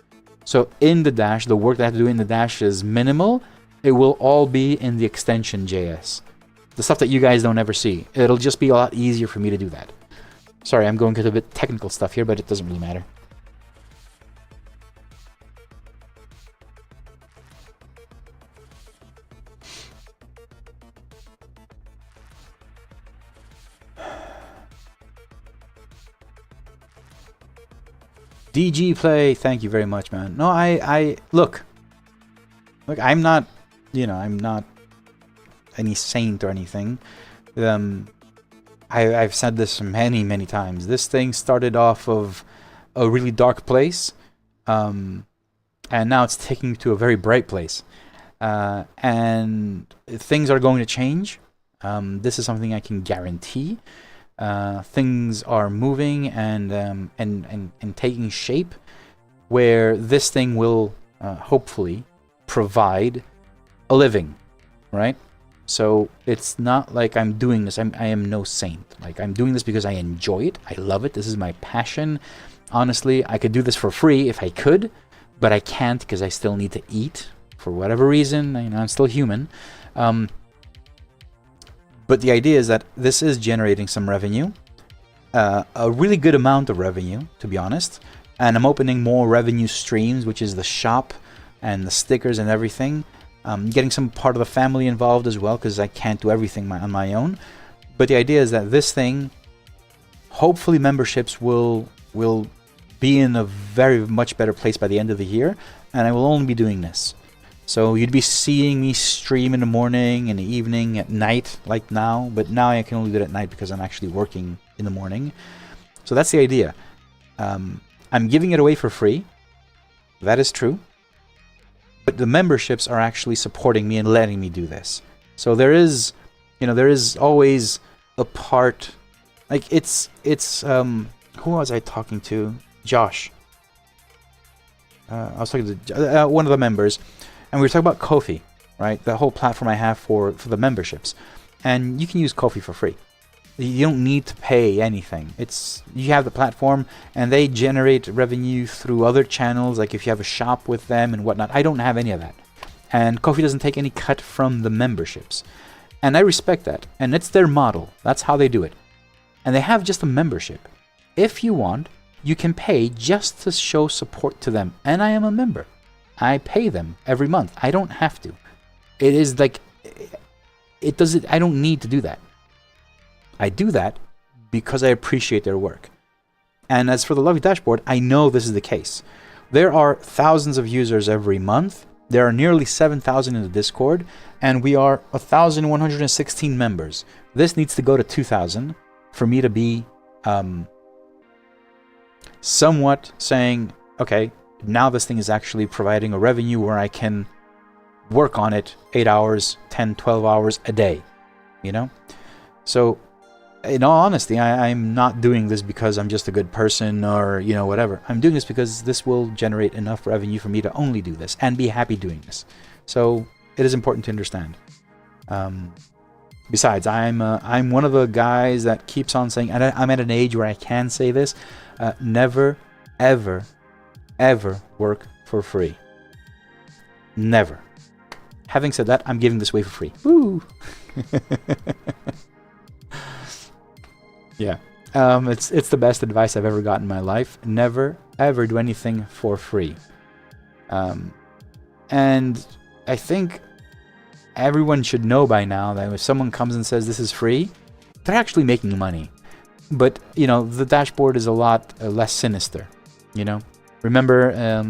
So in the dash, the work that I have to do in the dash is minimal. It will all be in the extension JS. The stuff that you guys don't ever see. It'll just be a lot easier for me to do that. Sorry, I'm going into a bit technical stuff here, but it doesn't really matter. DG Play, thank you very much, man. No, I look, I'm not, you know, I'm not any saint or anything. I've said this many times. This thing started off of a really dark place, and now it's taking me to a very bright place. And things are going to change. This is something I can guarantee. Things are moving and taking shape, where this thing will hopefully provide a living, right? So it's not like I'm doing this. I am no saint. Like, I'm doing this because I enjoy it. I love it. This is my passion. Honestly, I could do this for free if I could, but I can't because I still need to eat for whatever reason. You know, I'm still human. But the idea is that this is generating some revenue, a really good amount of revenue, to be honest. And I'm opening more revenue streams, which is the shop and the stickers and everything. Getting some part of the family involved as well, because I can't do everything on my own. But the idea is that this thing, hopefully memberships will be in a very much better place by the end of the year, and I will only be doing this. So you'd be seeing me stream in the morning, in the evening, at night, like now. But now I can only do it at night because I'm actually working in the morning. So that's the idea. I'm giving it away for free. That is true. But the memberships are actually supporting me and letting me do this. So there is, you know, there is always a part. Like who was I talking to? Josh. I was talking to one of the members. And we were talking about Ko-fi, right? The whole platform I have for the memberships. And you can use Ko-fi for free. You don't need to pay anything. You have the platform, and they generate revenue through other channels, like if you have a shop with them and whatnot. I don't have any of that. And Ko-fi doesn't take any cut from the memberships. And I respect that. And it's their model. That's how they do it. And they have just a membership. If you want, you can pay just to show support to them. And I am a member. I pay them every month. I don't have to. It is like, I don't need to do that. I do that because I appreciate their work. And as for the lovely dashboard, I know this is the case. There are thousands of users every month. There are nearly 7,000 in the Discord, and we are 1,116 members. This needs to go to 2,000 for me to be somewhat saying, okay, now this thing is actually providing a revenue where I can work on it 8 hours, 10, 12 hours a day, you know? So, in all honesty, I'm not doing this because I'm just a good person or, you know, whatever. I'm doing this because this will generate enough revenue for me to only do this and be happy doing this. So, it is important to understand. Besides, I'm one of the guys that keeps on saying, and I'm at an age where I can say this, never, ever work for free. Never. having said that, I'm giving this away for free. Woo! Yeah. It's the best advice I've ever gotten in my life. Never, ever do anything for free. And I think everyone should know by now that if someone comes and says this is free, they're actually making money. But, you know, the dashboard is a lot less sinister, you know? Remember,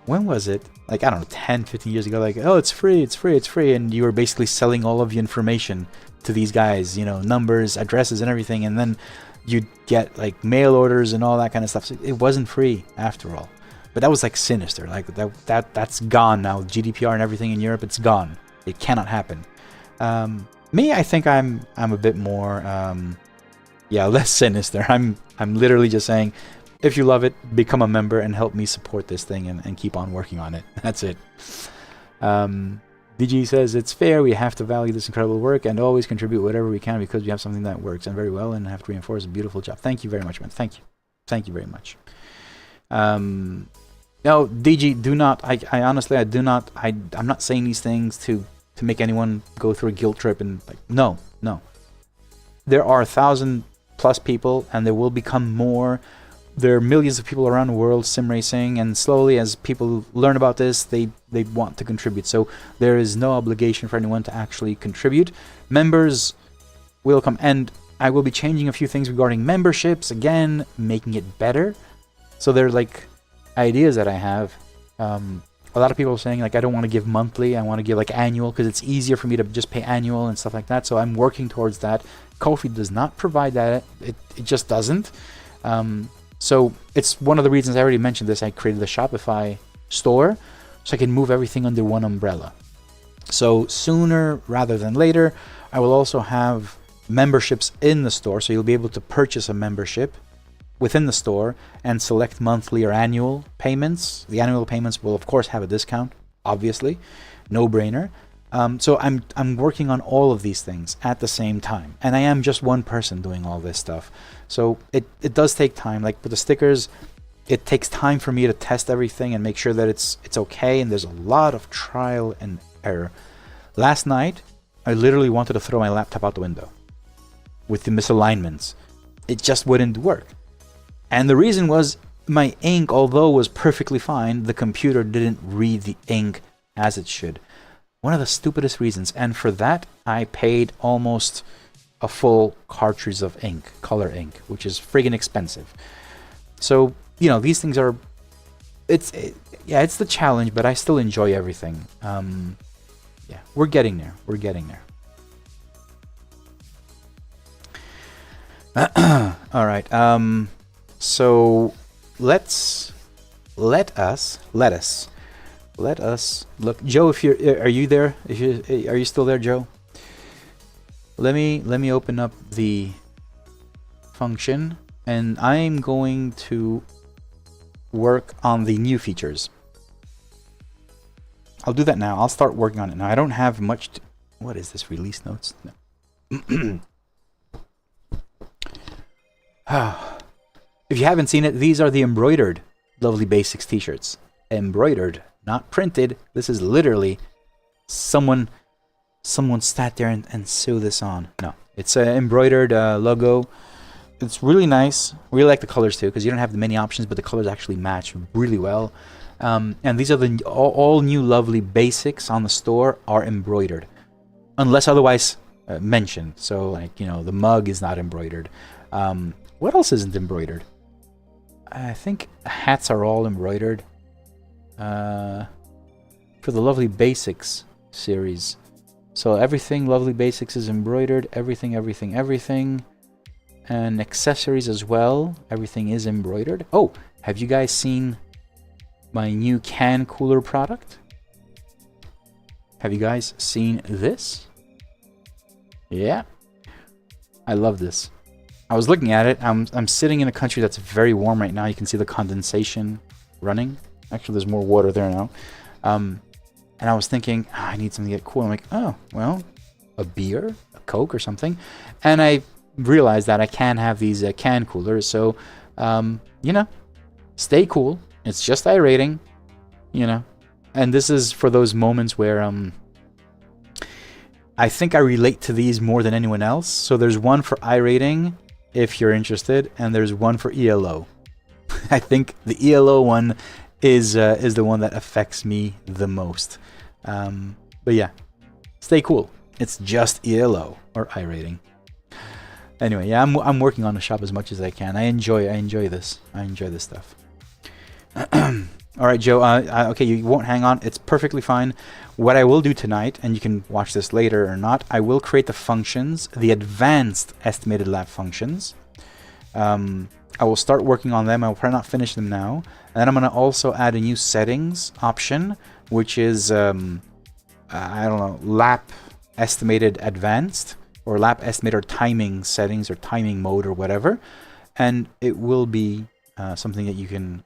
when was it? Like, I don't know, 10, 15 years ago, like, oh, it's free, it's free, it's free. And you were basically selling all of your information to these guys, you know, numbers, addresses, and everything. And then you'd get, like, mail orders and all that kind of stuff. So it wasn't free, after all. But that was, like, sinister. Like, that's gone now. With GDPR and everything in Europe, it's gone. It cannot happen. Me, I think I'm a bit more, yeah, less sinister. I'm literally just saying, if you love it, become a member and help me support this thing and keep on working on it. That's it. DG says, it's fair. We have to value this incredible work and always contribute whatever we can because we have something that works and very well and have to reinforce a beautiful job. Thank you very much, man. Thank you. Thank you very much. No, DG, do not. I honestly, I do not. I'm not saying these things to make anyone go through a guilt trip and like, no. There are 1,000+ people and there will become more. There are millions of people around the world sim racing, and slowly as people learn about this, they want to contribute. So there is no obligation for anyone to actually contribute. Members will come, and I will be changing a few things regarding memberships, again, making it better. So they're like ideas that I have. A lot of people are saying, like, I don't want to give monthly, I want to give like annual, because it's easier for me to just pay annual and stuff like that. So I'm working towards that. Ko-fi does not provide that. It just doesn't. So it's one of the reasons I already mentioned this. I created the Shopify store so I can move everything under one umbrella. So sooner rather than later, I will also have memberships in the store. So you'll be able to purchase a membership within the store and select monthly or annual payments. The annual payments will of course have a discount, obviously, no brainer. So I'm working on all of these things at the same time, and I am just one person doing all this stuff. So it does take time. Like with the stickers, it takes time for me to test everything and make sure that it's okay, and there's a lot of trial and error. Last night, I literally wanted to throw my laptop out the window with the misalignments. It just wouldn't work. And the reason was my ink, although was perfectly fine, the computer didn't read the ink as it should. One of the stupidest reasons, and for that I paid almost a full cartridge of ink, color ink, which is friggin' expensive. So, you know, these things are, yeah, it's the challenge, but I still enjoy everything. Yeah, we're getting there. We're getting there. All right. So let us look. Joe, if are you there? Are you still there, Joe? Let me open up the function, and I'm going to work on the new features. I'll do that now. I'll start working on it now. I don't have much. What is this? Release notes? No. If you haven't seen it, these are the embroidered Lovely Basics t-shirts. Embroidered, not printed. This is literally someone sat there and sewed this on. No, it's an embroidered logo. It's really nice. Really like the colors too, because you don't have many options, but the colors actually match really well. And these are the all new Lovely Basics on the store are embroidered, unless otherwise mentioned. So, like, you know, the mug is not embroidered. What else isn't embroidered? I think hats are all embroidered. For the Lovely Basics series. So everything Lovely Basics is embroidered. Everything. And accessories as well. Everything is embroidered. Oh, have you guys seen my new can cooler product? Have you guys seen this? Yeah. I love this. I was looking at it. I'm sitting in a country that's very warm right now. You can see the condensation running. Actually, there's more water there now. And I was thinking, I need something to get cool. I'm like, oh, well, a beer, a Coke or something. And I realized that I can have these can coolers. So, you know, stay cool. It's just aerating, you know. And this is for those moments where I think I relate to these more than anyone else. So there's one for iRating, if you're interested, and there's one for ELO. I think the ELO one is the one that affects me the most. But yeah, stay cool. It's just ELO or iRating. Anyway, yeah, I'm working on the shop as much as I can. I enjoy this. I enjoy this stuff. All right, Joe. Okay, you won't hang on. It's perfectly fine. What I will do tonight, and you can watch this later or not, I will create the functions, the advanced estimated lap functions. I will start working on them. I will probably not finish them now. And then I'm going to also add a new settings option, which is, I don't know, lap estimated advanced, or lap estimator timing settings, or timing mode, or whatever. And it will be something that you can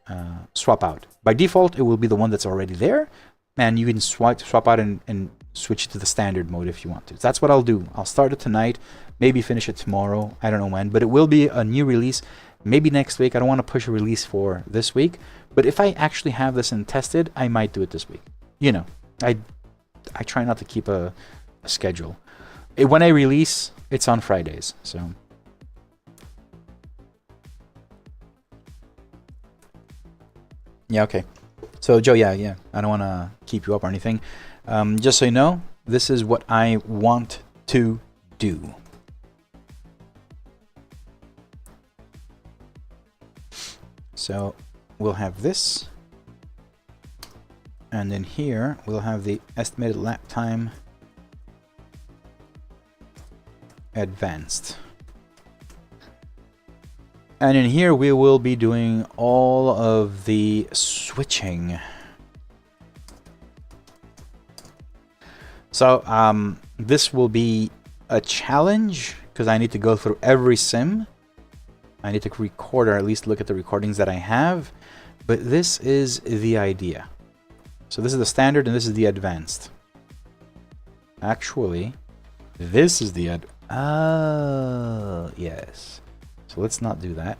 swap out. By default, it will be the one that's already there, and you can swap out and switch it to the standard mode if you want to. So that's what I'll do. I'll start it tonight, maybe finish it tomorrow. I don't know when, but it will be a new release. Maybe next week. I don't want to push a release for this week, but if I actually have this and tested, I might do it this week. You know, I try not to keep a schedule. When I release, it's on Fridays, so. Yeah, okay. So, Joe, yeah. I don't want to keep you up or anything. Just so you know, this is what I want to do. So, we'll have this. And then here, we'll have the estimated lap time advanced. And in here we will be doing all of the switching. So this will be a challenge because I need to go through every sim. I need to record, or at least look at the recordings that I have. But this is the idea. So this is the standard and this is the advanced. Actually, this is the oh, yes. So let's not do that.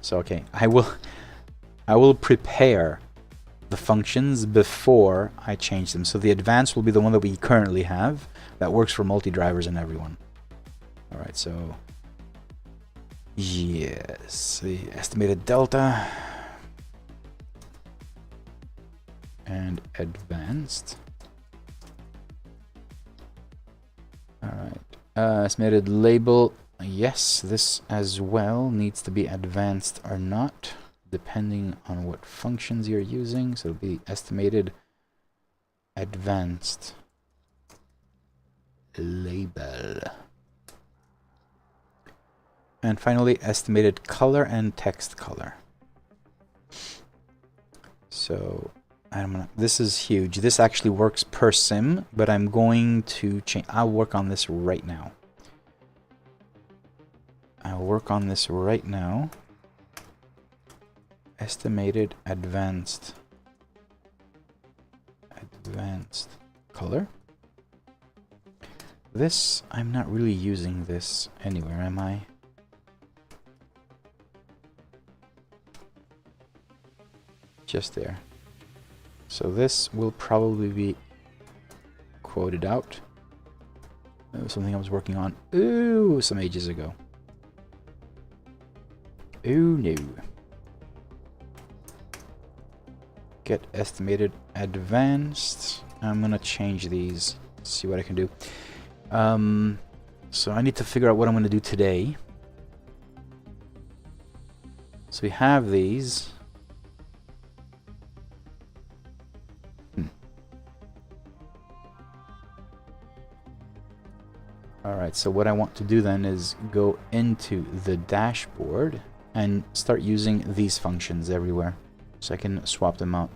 So okay, I will prepare the functions before I change them. So the advanced will be the one that we currently have that works for multi-drivers and everyone. All right, so yes, the estimated delta and advanced. All right, estimated label. Yes, this as well needs to be advanced or not, depending on what functions you're using. So it'll be estimated advanced label. And finally, estimated color and text color. So this is huge. This actually works per sim, but I'm going to change. I'll work on this right now. I'll work on this right now. Estimated advanced color. This, I'm not really using this anywhere, am I? Just there. So this will probably be quoted out. That was something I was working on some ages ago. Oh no. Get estimated advanced. I'm gonna change these, see what I can do. So I need to figure out what I'm gonna do today. So we have these. Alright, so what I want to do then is go into the dashboard and start using these functions everywhere. So I can swap them out.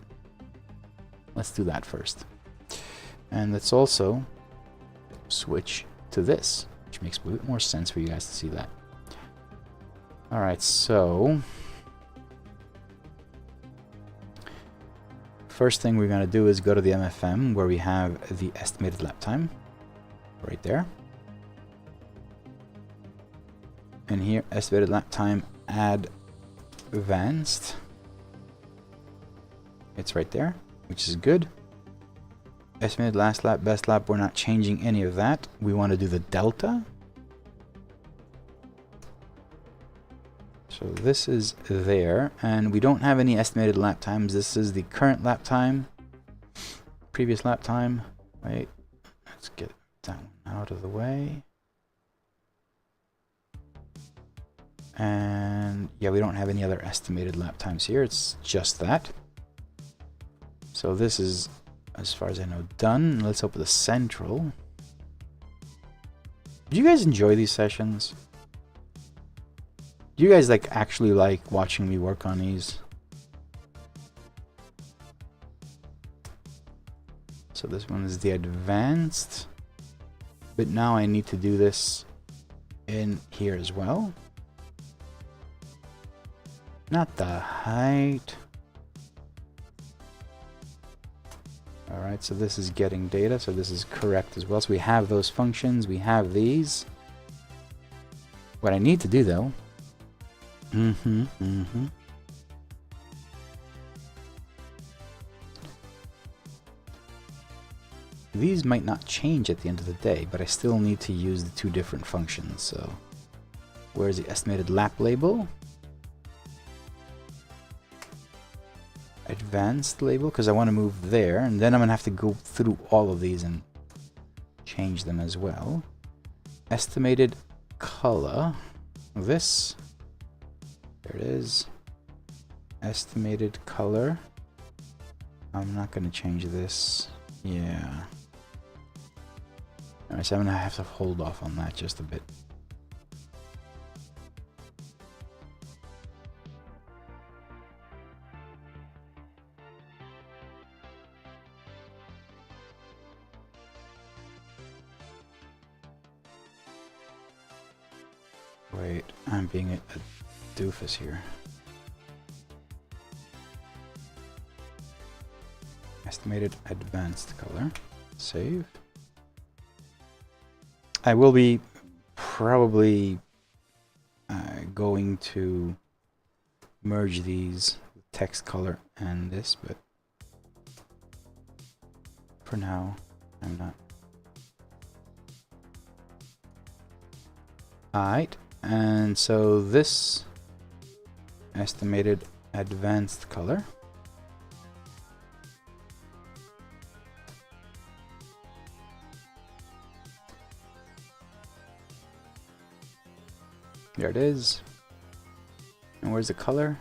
Let's do that first. And let's also switch to this, which makes a bit more sense for you guys to see that. Alright, so first thing we're going to do is go to the MFM where we have the estimated lap time right there. And here, estimated lap time advanced. It's right there. which is good. Estimated last lap, best lap, we're not changing any of that. We want to do the delta. So this is there, and we don't have any estimated lap times. This is the current lap time, previous lap time. Wait, let's get that one out of the way. And yeah, we don't have any other estimated lap times here. It's just that. So this is, as far as I know, done. Let's open the central. Do you guys enjoy these sessions? Do you guys actually like watching me work on these? So this one is the advanced, but now I need to do this in here as well. Not the height. Alright, so this is getting data, so this is correct as well. So we have those functions, we have these. What I need to do though, these might not change at the end of the day, but I still need to use the two different functions. So where's the estimated lap label? Advanced label, because I want to move there, and then I'm gonna have to go through all of these and change them as well. Estimated color, this, there it is. Estimated color, I'm not gonna change this. Yeah, alright, so I'm gonna have to hold off on that just a bit. Wait, I'm being a doofus here. Estimated advanced color. Save. I will be probably going to merge these, text color and this, but for now, I'm not. Alright. And so this estimated advanced color, there it is. And where's the color?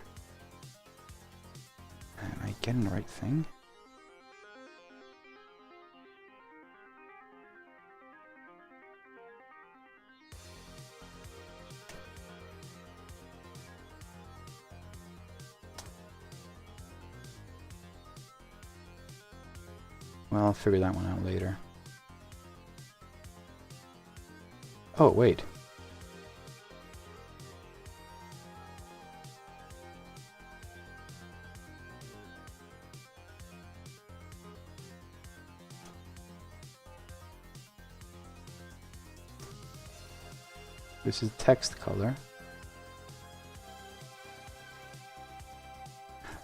Am I getting the right thing? Well, I'll figure that one out later. Oh, wait. This is text color.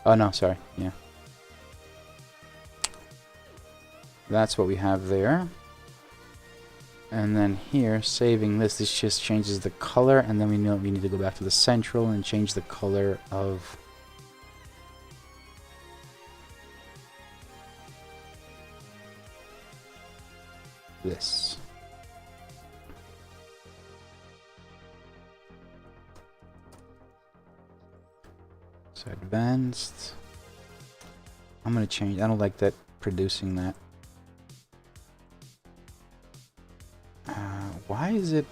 Oh, no, sorry. Yeah. That's what we have there. And then here, saving this, this just changes the color, and then we know we need to go back to the central and change the color of this. So advanced. I'm gonna change. I don't like that producing that. Why is it?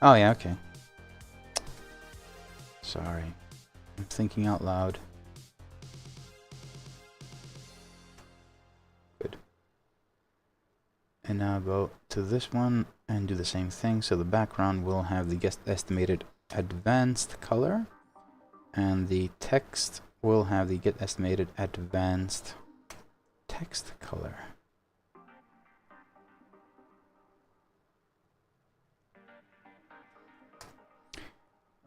Oh yeah, okay. Sorry, I'm thinking out loud. Good. And now go to this one and do the same thing. So the background will have the estimated advanced color, and the text will have the get estimated advanced text color.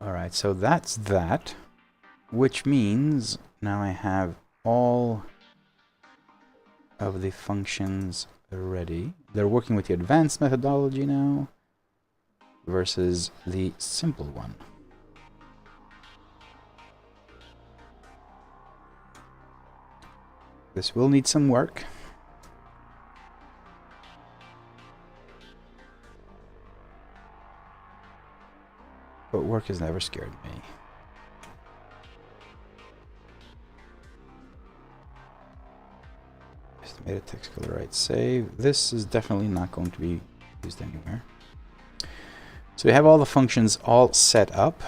Alright, so that's that. which means now I have all of the functions ready. They're working with the advanced methodology now versus the simple one. This will need some work. But work has never scared me. Estimated text color right save. This is definitely not going to be used anywhere. So we have all the functions all set up.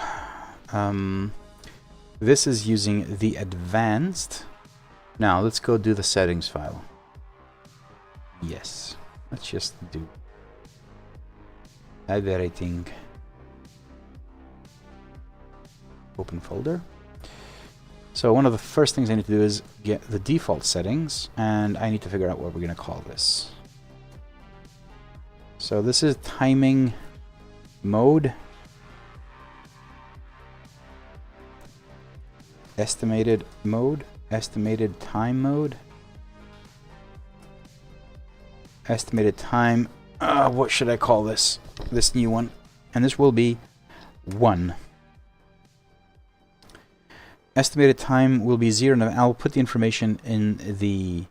This is using the advanced. Now let's go do the settings file. Yes, let's just do everything. Open folder. So one of the first things I need to do is get the default settings, and I need to figure out what we're going to call this. So this is timing mode, estimated mode, estimated time mode, estimated time. What should I call this? This new one, and this will be 1. Estimated time will be 0. Now I'll put the information in the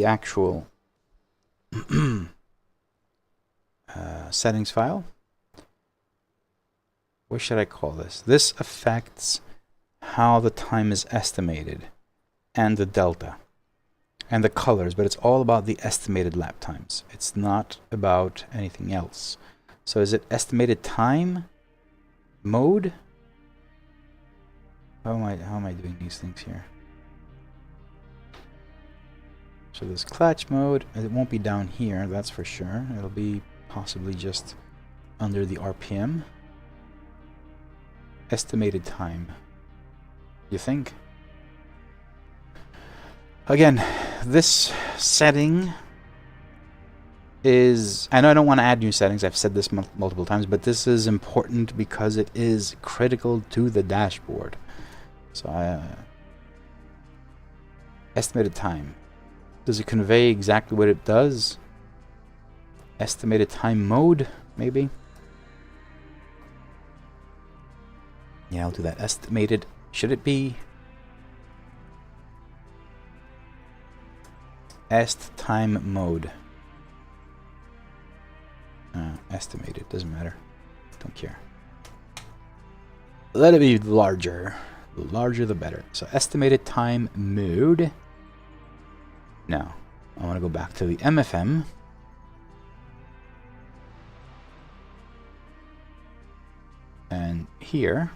actual settings file. What should I call this? This affects how the time is estimated, and the delta, and the colors, but it's all about the estimated lap times. It's not about anything else. So is it estimated time mode? How am I doing these things here? So this clutch mode, it won't be down here, that's for sure. It'll be possibly just under the RPM. Estimated time. You think? Again, this setting is... I know I don't want to add new settings, I've said this multiple times, but this is important because it is critical to the dashboard. So estimated time. Does it convey exactly what it does? Estimated time mode, maybe? Yeah, I'll do that. Estimated. Should it be est time mode? Estimated, doesn't matter. Don't care. Let it be larger. The larger the better. So estimated time mode. Now, I want to go back to the MFM. And here,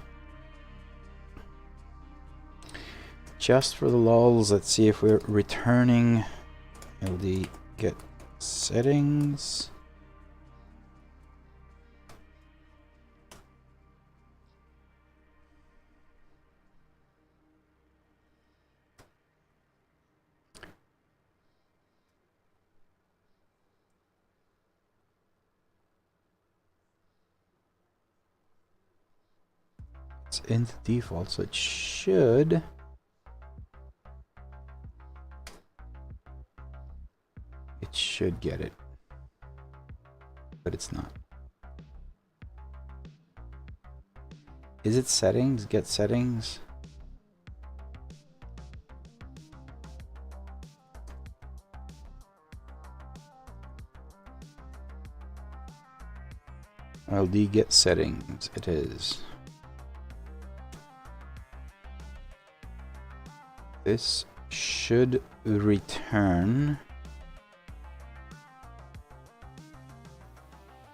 just for the lulz, let's see if we're returning LD get settings. It's in the default, so it should get it, but it's not. Is it settings? Get settings? LD get settings. It is. This should return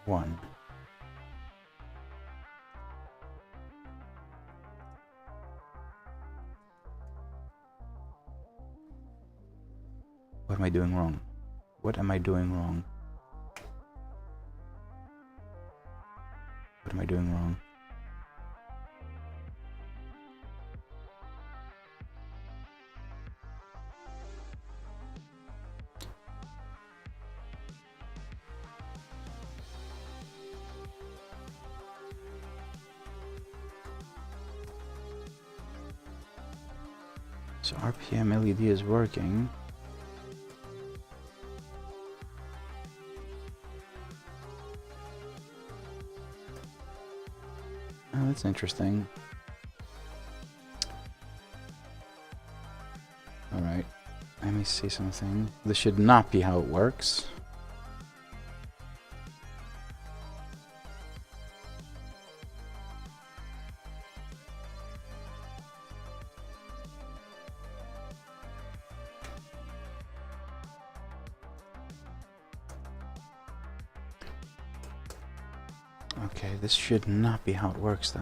1. What am I doing wrong? What am I doing wrong? What am I doing wrong? So RPM LED is working. Oh, that's interesting. Alright, let me see something. This should not be how it works. Okay, this should not be how it works though.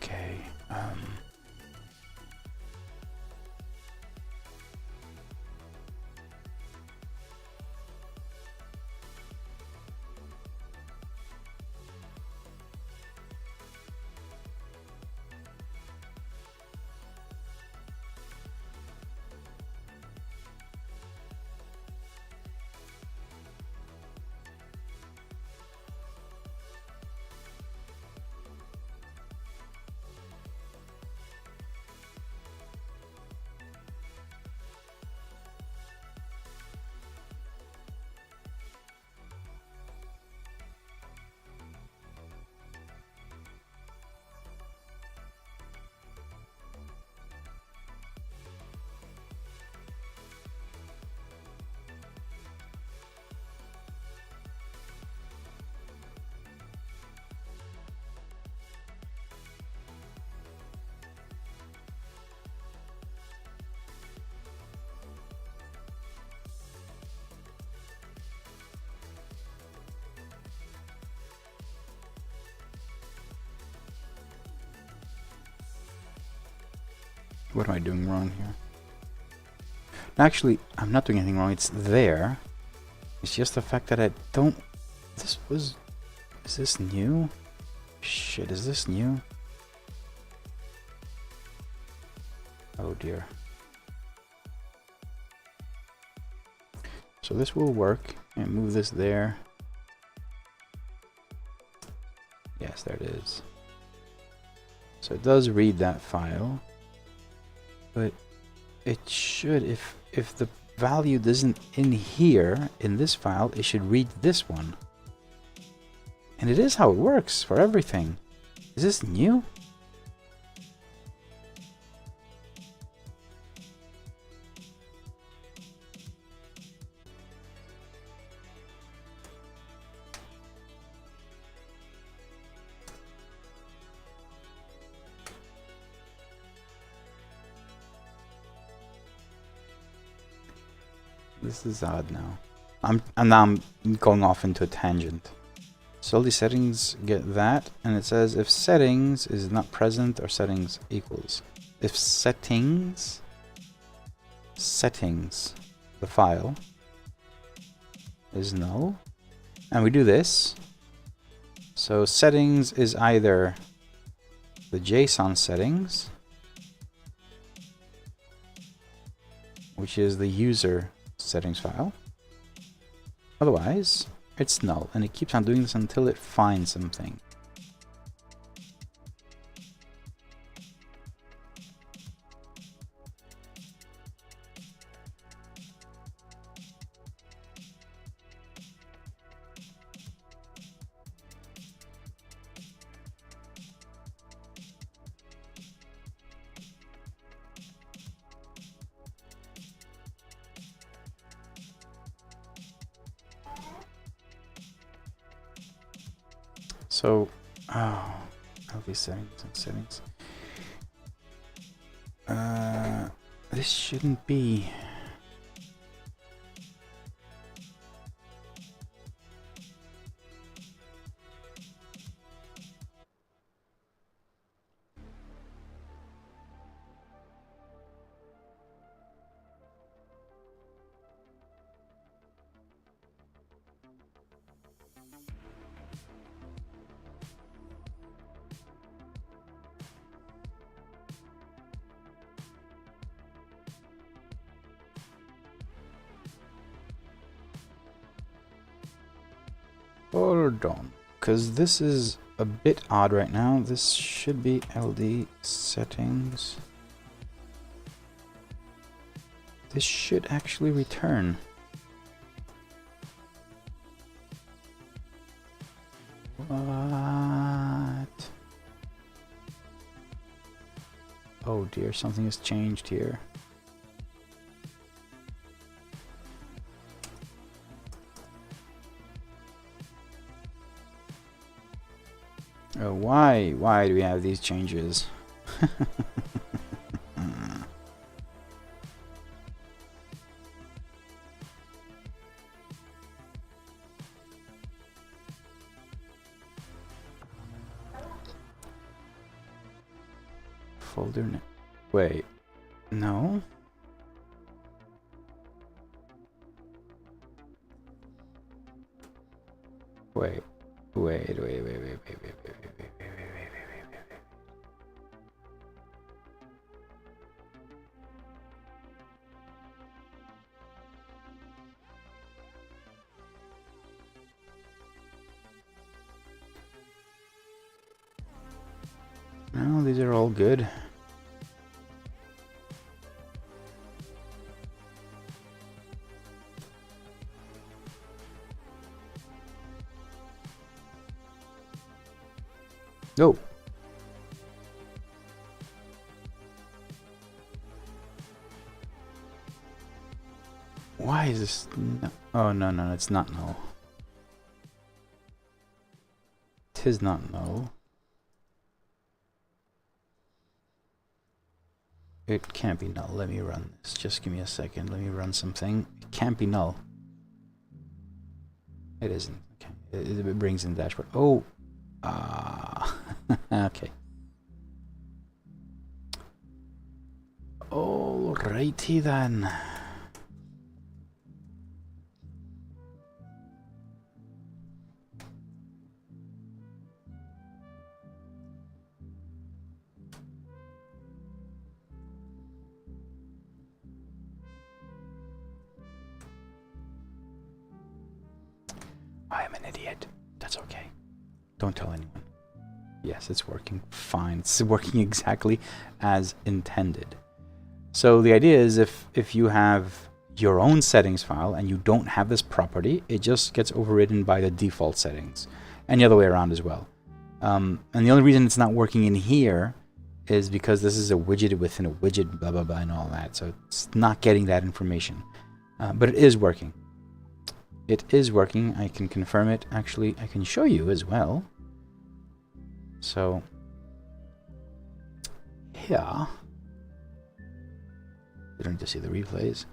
Okay, what am I doing wrong here? Actually, I'm not doing anything wrong. It's there. It's just the fact that I don't... Is this new? Shit, is this new? Oh dear. So this will work. And move this there. Yes, there it is. So it does read that file. But it should, if the value isn't in here, in this file, it should read this one. And it is how it works for everything. Is this new? This is odd now. Now I'm going off into a tangent. So all these settings get that, and it says if settings is not present or settings equals. If settings, the file is null, and we do this. So settings is either the JSON settings, which is the user settings file. Otherwise, it's null, and it keeps on doing this until it finds something. So, LV settings and settings. This shouldn't be. Hold on, because this is a bit odd right now. This should be LD settings. This should actually return. What? Oh dear, something has changed here. Oh, why? Why do we have these changes? Folder name. Wait. No. Wait. Wait. No, these are all good. Oh. Why is this? No. Oh, no, it's not null. It is not null. It can't be null. Let me run this. Just give me a second. Let me run something. It can't be null. It isn't. Okay. It brings in the dashboard. Oh. Okay. Alrighty then. I am an idiot. That's okay. Don't tell anyone. Yes, it's working fine. It's working exactly as intended. So the idea is if you have your own settings file and you don't have this property, it just gets overridden by the default settings. And the other way around as well. And the only reason it's not working in here is because this is a widget within a widget, blah, blah, blah, and all that. So it's not getting that information. But it is working. It is working. I can confirm it. Actually, I can show you as well. So, here, you don't need to see the replays.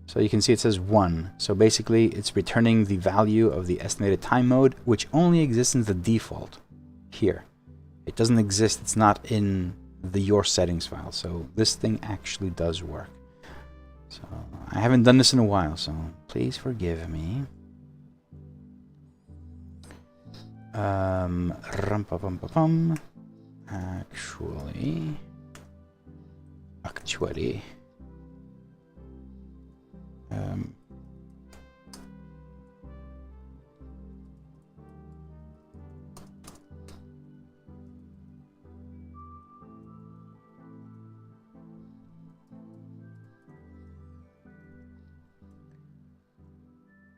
So you can see it says 1. So basically, it's returning the value of the estimated time mode, which only exists in the default here. It doesn't exist. It's not in the your settings file. So this thing actually does work. So I haven't done this in a while, so please forgive me. Actually,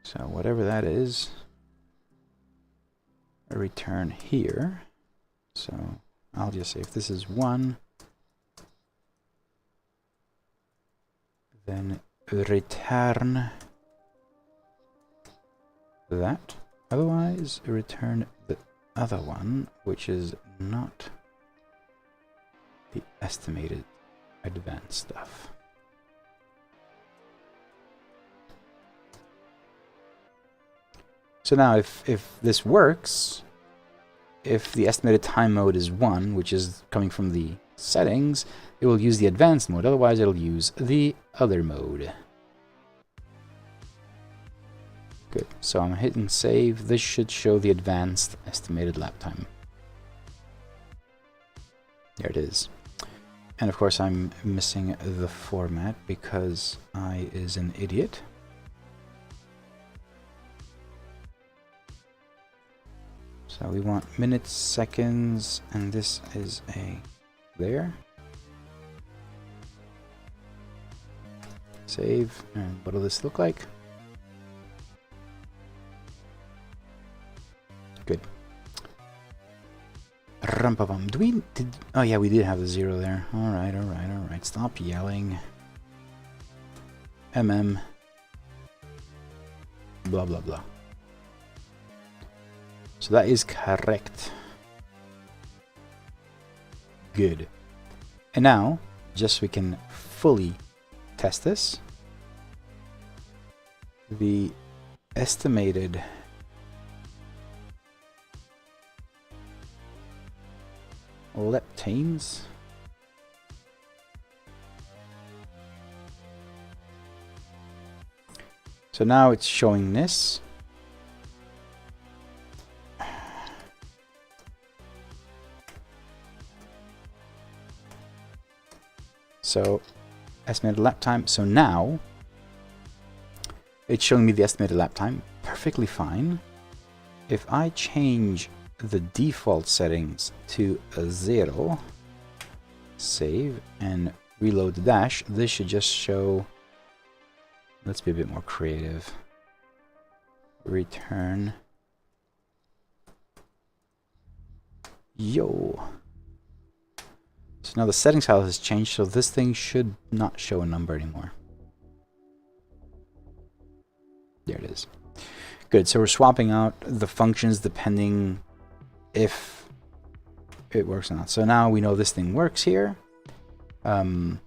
so whatever that is, a return here. So I'll just say if this is 1, then return that. Otherwise, return the other one, which is not the estimated advanced stuff. So now if this works, if the estimated time mode is 1, which is coming from the settings, it will use the advanced mode. Otherwise, it'll use the other mode. Good. So I'm hitting save. This should show the advanced estimated lap time. There it is. And of course, I'm missing the format because I is an idiot. So we want minutes, seconds, and this is a there. Save, and what will this look like? Good. Rumpabum. Oh yeah, we did have the 0 there. Alright, alright, alright. Stop yelling. MM. Blah, blah, blah. So that is correct. Good. And now, just so we can fully test this, the estimated leptines so now it's showing this. So estimated lap time. So now it's showing me the estimated lap time perfectly fine. If I change the default settings to a 0, save and reload the dash, this should just show, let's be a bit more creative, return, yo. So now the settings file has changed, so this thing should not show a number anymore. There it is. Good, so we're swapping out the functions depending if it works or not. So now we know this thing works here. Don't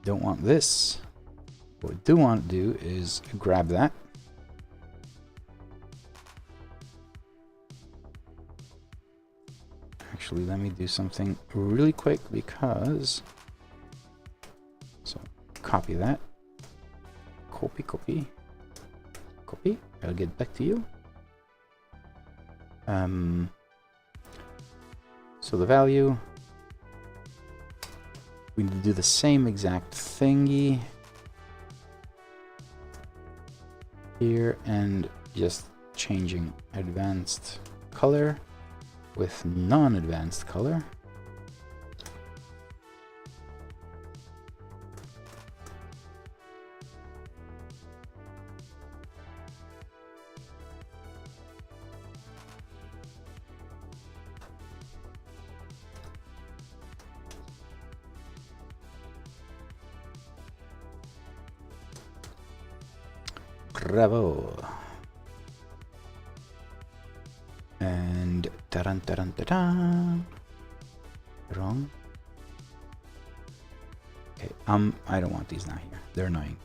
want this. What we do want to do is grab that. Actually, let me do something really quick because... So, copy that. Copy, copy. Copy. I'll get back to you. So the value, we need to do the same exact thingy here and just changing advanced color with non-advanced color. Bravo. And taran taran taran. Wrong. Okay, I don't want these now here. They're annoying.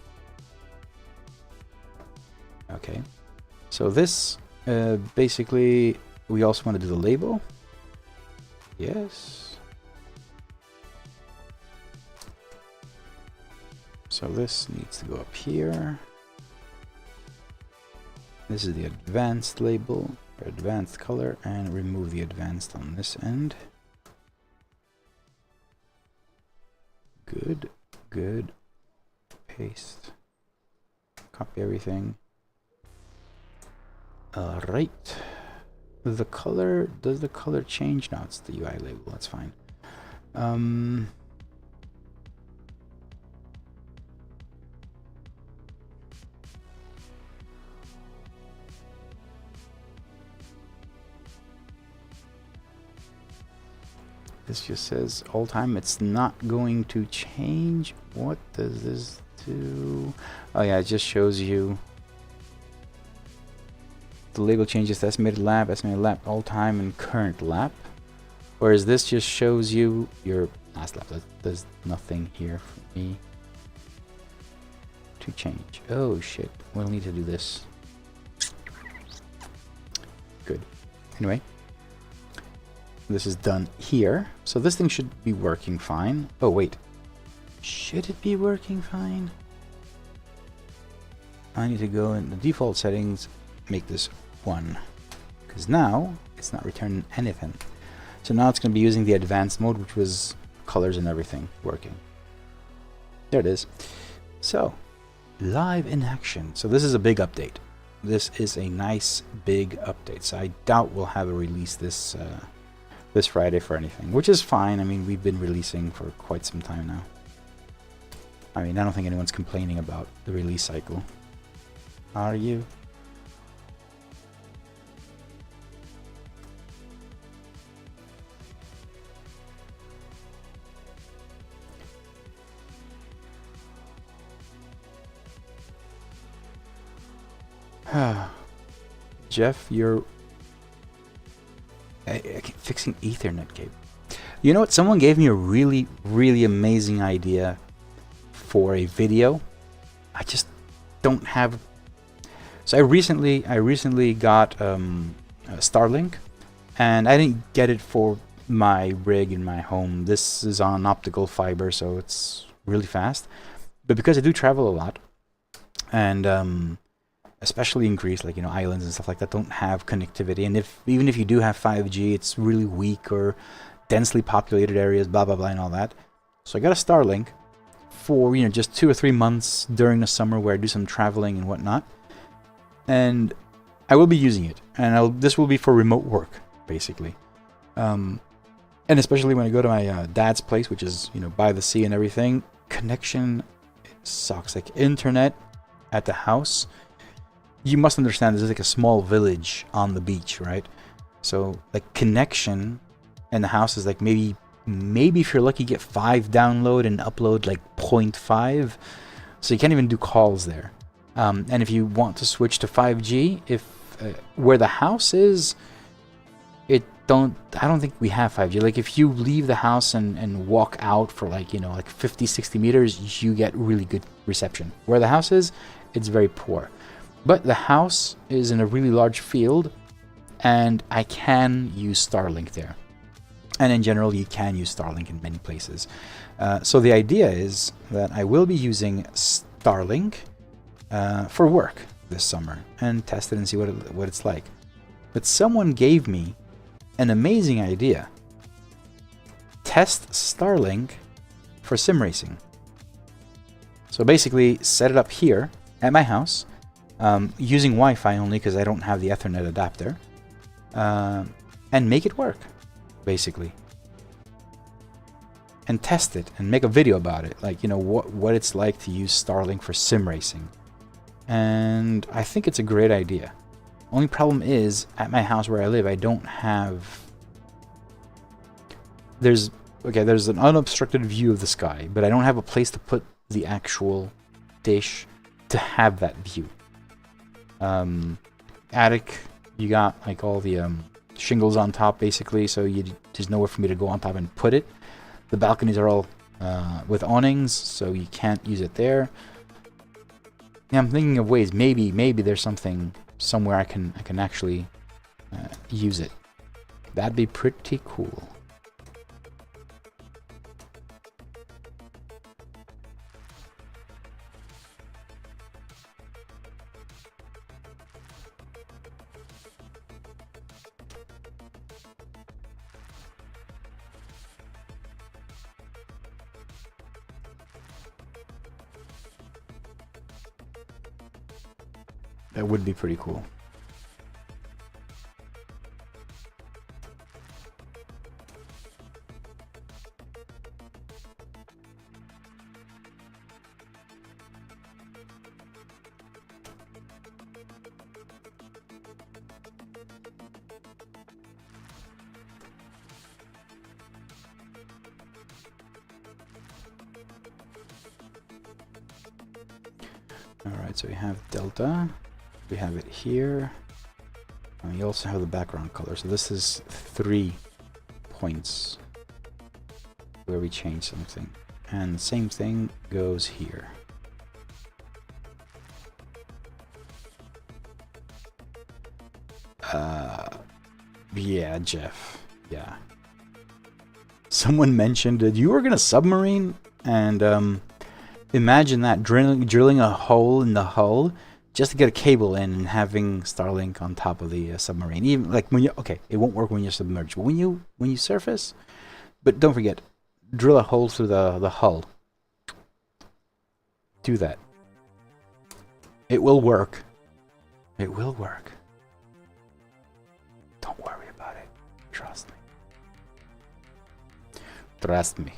Okay. So this basically we also want to do the label. Yes. So this needs to go up here. This is the advanced label, or advanced color, and remove the advanced on this end. Good, good. Paste. Copy everything. Alright. The color, does the color change? No, it's the UI label, that's fine. This just says all time. It's not going to change. What does this do? Oh yeah, it just shows you the label changes to estimated lap, all time, and current lap. Whereas this just shows you your last lap. There's nothing here for me to change. Oh shit, we'll need to do this. Good. Anyway. This is done here. So this thing should be working fine. Oh, wait. Should it be working fine? I need to go in the default settings, make this 1. Because now, it's not returning anything. So now it's going to be using the advanced mode, which was colors and everything working. There it is. So, live in action. So this is a big update. this is a nice big update. So I doubt we'll have a release this this Friday for anything, which is fine. I mean, we've been releasing for quite some time now. I mean, I don't think anyone's complaining about the release cycle. Are you? Jeff, you're fixing Ethernet cable. You know what? Someone gave me a really, really amazing idea for a video. I just don't have. So I recently got Starlink, and I didn't get it for my rig in my home. This is on optical fiber, so it's really fast. But because I do travel a lot, and especially in Greece, like, you know, islands and stuff like that don't have connectivity, and even if you do have 5G, it's really weak, or densely populated areas, blah blah blah, and all that. So I got a Starlink for, you know, just 2 or 3 months during the summer where I do some traveling and whatnot, and I will be using it, and this will be for remote work basically, and especially when I go to my dad's place, which is, you know, by the sea and everything. Connection sucks. Like, internet at the house, you must understand, this is like a small village on the beach, right? So like, connection in the house is like maybe if you're lucky, get 5 download and upload like 0.5, so you can't even do calls there. And if you want to switch to 5G, if where the house is, I don't think we have 5G. Like, if you leave the house and walk out for, like, you know, like 50-60 meters, you get really good reception. Where the house is, it's very poor. But the house is in a really large field, and I can use Starlink there. And in general, you can use Starlink in many places. So the idea is that I will be using Starlink for work this summer and test it and see what it's like. But someone gave me an amazing idea. Test Starlink for sim racing. So basically, set it up here at my house, using Wi-Fi only because I don't have the Ethernet adapter, and make it work, basically. And test it and make a video about it, like, you know, what it's like to use Starlink for sim racing. And I think it's a great idea. Only problem is, at my house where I live, I don't have... There's an unobstructed view of the sky, but I don't have a place to put the actual dish to have that view. Attic, you got like all the shingles on top, basically, so there's nowhere for me to go on top and put it. The balconies are all with awnings, so you can't use it there. Yeah, I'm thinking of ways. Maybe there's something somewhere I can actually use it. That'd be pretty cool. That would be pretty cool. Alright, so we have Delta. We have it here. And we also have the background color. So this is 3 points where we change something. And the same thing goes here. Yeah, Jeff. Yeah. Someone mentioned that you were gonna submarine, and imagine that, drilling a hole in the hull just to get a cable in and having Starlink on top of the submarine. Even like when you it won't work when you're submerged, but when you surface. But don't forget, drill a hole through the hull. Do that. It will work. It will work. Don't worry about it. Trust me. Trust me.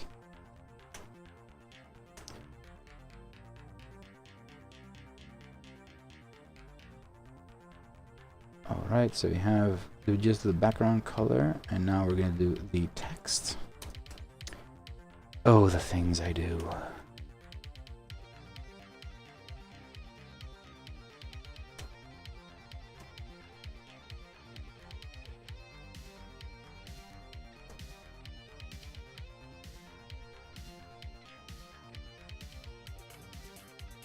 Alright, so we have just the background color, and now we're going to do the text. Oh, the things I do.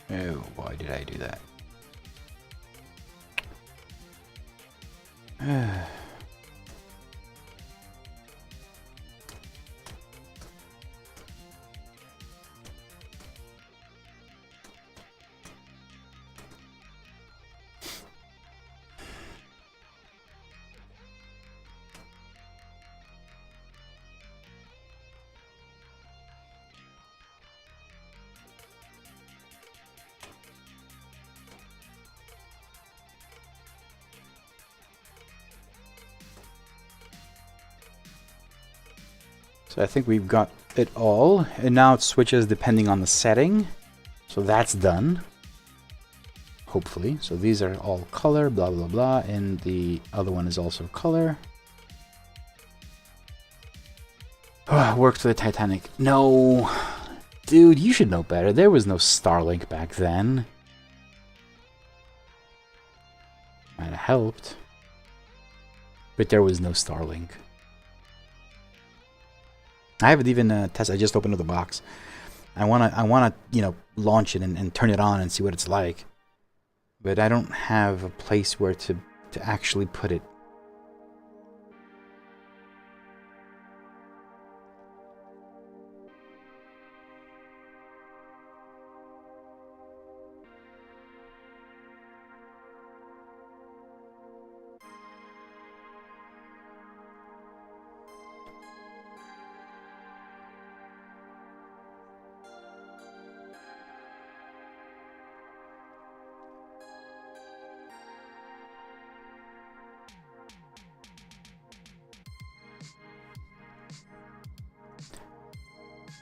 Oh, why did I do that? So I think we've got it all, and now it switches depending on the setting. So that's done, hopefully. So these are all color, blah, blah, blah, and the other one is also color. Worked for the Titanic. No, dude, you should know better. There was no Starlink back then. Might have helped, but there was no Starlink. I haven't even tested. I just opened up the box. I wanna, you know, launch it and turn it on and see what it's like. But I don't have a place where to actually put it.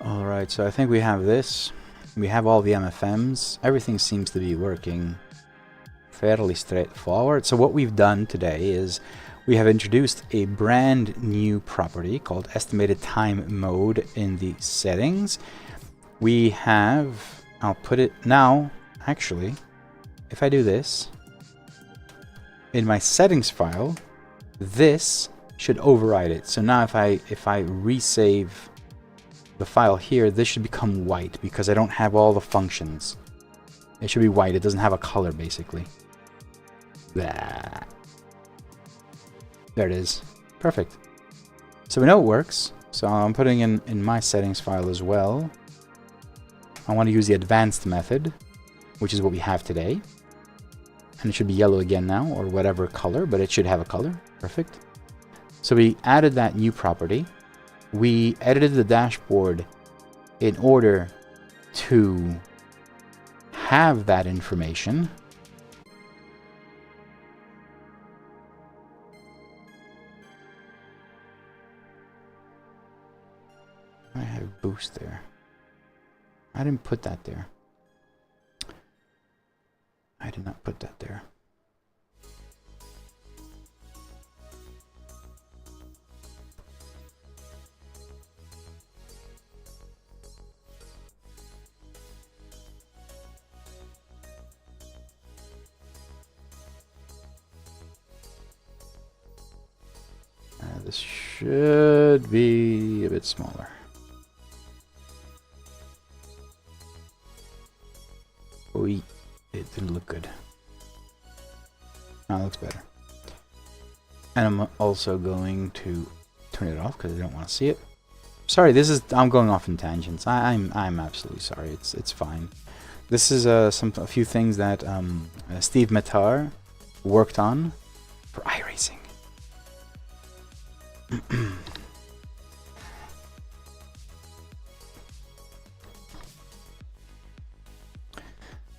Alright, so I think we have this. We have all the MFMs. Everything seems to be working fairly straightforward. So what we've done today is we have introduced a brand new property called estimated time mode in the settings. We have, I'll put it now, actually, if I do this, in my settings file, this should override it. So now if I resave the file here, this should become white because I don't have all the functions. It should be white. It doesn't have a color, basically. Blah. There it is. Perfect. So we know it works. So I'm putting in my settings file as well. I want to use the advanced method, which is what we have today. And it should be yellow again now, or whatever color, but it should have a color. Perfect. So we added that new property. We edited the dashboard in order to have that information. I have boost there. I didn't put that there. I did not put that there. This should be a bit smaller. Oh, it didn't look good. Now it looks better. And I'm also going to turn it off because I don't want to see it. Sorry, I'm going off in tangents. I'm absolutely sorry. It's fine. This is a few things that Steve Matar worked on for iRacing.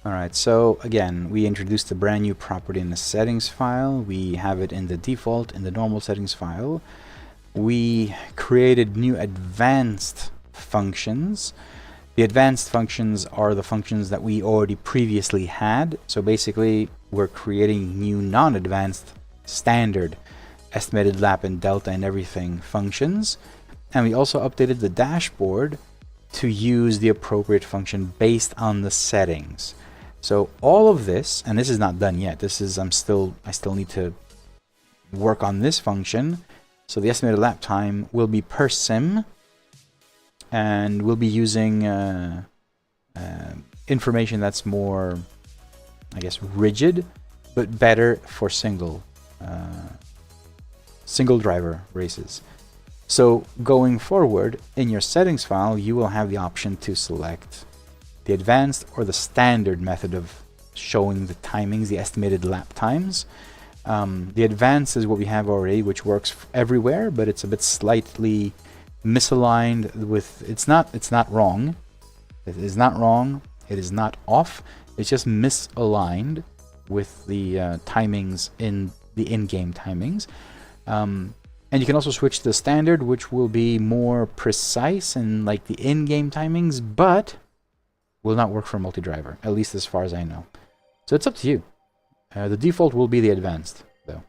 Alright, so again, we introduced a brand new property in the settings file. We have it in the default, in the normal settings file. We created new advanced functions. The advanced functions are the functions that we already previously had. So basically, we're creating new non-advanced standard estimated lap and delta and everything functions. And we also updated the dashboard to use the appropriate function based on the settings. So all of this, and this is not done yet. This is I still need to work on this function. So the estimated lap time will be per sim, and we'll be using information that's more, I guess, rigid, but better for single driver races. So going forward, in your settings file, you will have the option to select the advanced or the standard method of showing the timings, the estimated lap times. The advanced is what we have already, which works everywhere, but it's a bit slightly misaligned with, it's not wrong. It is not wrong. It is not off. It's just misaligned with the timings in the in-game timings. And you can also switch to the standard, which will be more precise in like the in-game timings, but will not work for multi-driver, at least as far as I know. So it's up to you. The default will be the advanced, though.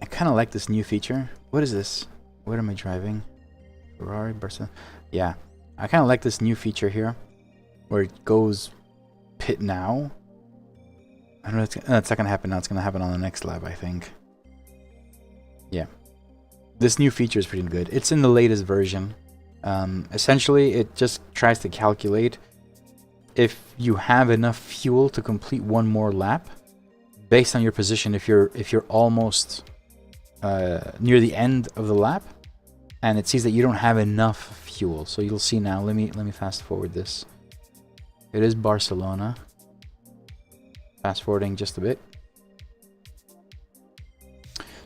I kind of like this new feature. What is this? What am I driving? Ferrari, Barcelona? Yeah, I kind of like this new feature here, where it goes pit now. I don't know, it's not going to happen now. It's going to happen on the next lab, I think. Yeah. This new feature is pretty good. It's in the latest version. Essentially, it just tries to calculate if you have enough fuel to complete one more lap based on your position. If you're almost near the end of the lap, and it sees that you don't have enough fuel. So you'll see now. Let me fast forward this. It is Barcelona. Fast forwarding just a bit.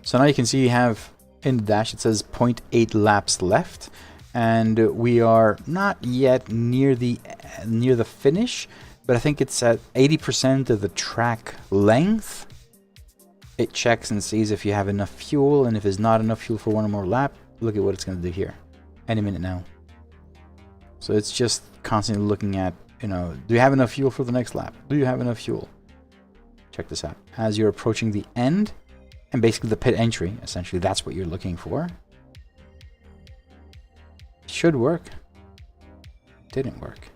So now you can see you have in the dash, it says 0.8 laps left, and we are not yet near the finish, but I think it's at 80% of the track length. It checks and sees if you have enough fuel, and if there's not enough fuel for one more lap, look at what it's going to do here. Any minute now. So it's just constantly looking at, you know, do you have enough fuel for the next lap? Do you have enough fuel? Check this out. As you're approaching the end, and basically the pit entry, essentially that's what you're looking for. Should work. Didn't work.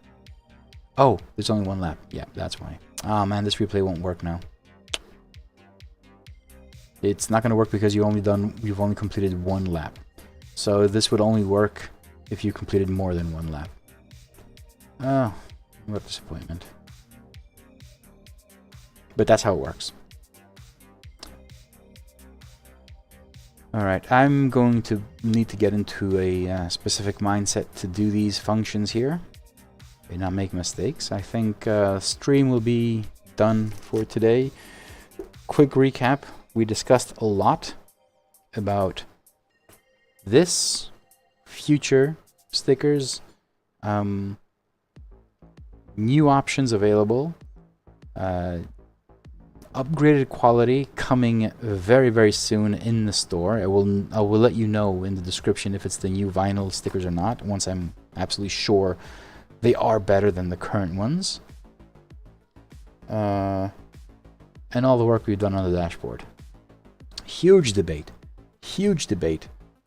Oh, there's only one lap. Yeah, that's why. Oh man, this replay won't work now. It's not going to work because you've only completed one lap. So this would only work if you completed more than one lap. Oh, what disappointment. But that's how it works. Alright, I'm going to need to get into a specific mindset to do these functions here and not make mistakes. I think stream will be done for today. Quick recap. We discussed a lot about this, future stickers, new options available, upgraded quality coming very, very soon in the store. I will let you know in the description if it's the new vinyl stickers or not, once I'm absolutely sure they are better than the current ones. And all the work we've done on the dashboard. Huge debate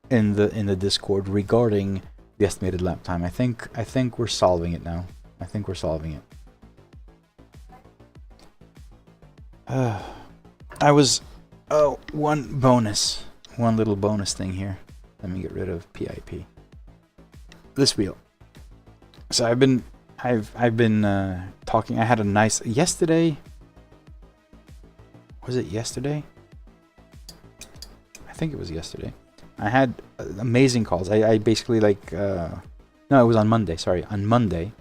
in the Discord regarding the estimated lap time. I think we're solving it now. I think we're solving it. One little bonus thing here. Let me get rid of PIP. This wheel. So I've been talking. I had a nice yesterday. Was it yesterday? I think it was yesterday. I had amazing calls. I basically like no, it was on Monday. Sorry, on Monday,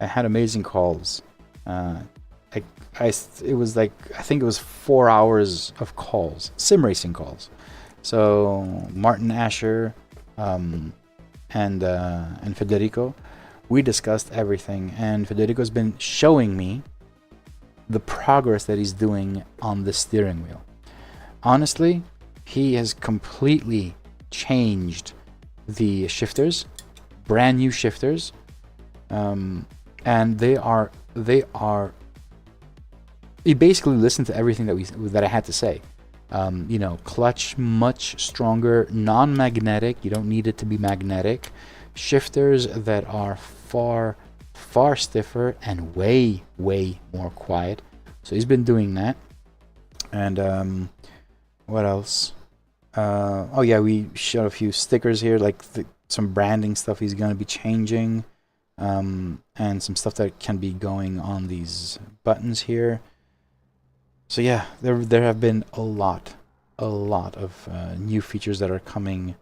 I had amazing calls. It was like, I think it was 4 hours of calls, sim racing calls. So Martin, Ascher, and Federico, we discussed everything, and Federico's been showing me the progress that he's doing on the steering wheel. Honestly, he has completely changed the shifters, brand new shifters, and they are. He basically listened to everything that I had to say. You know, clutch much stronger, non-magnetic. You don't need it to be magnetic. Shifters that are far stiffer and way more quiet. So he's been doing that. And what else? Oh yeah, we showed a few stickers here, like some branding stuff he's going to be changing, and some stuff that can be going on these buttons here. So yeah, there have been a lot of new features that are coming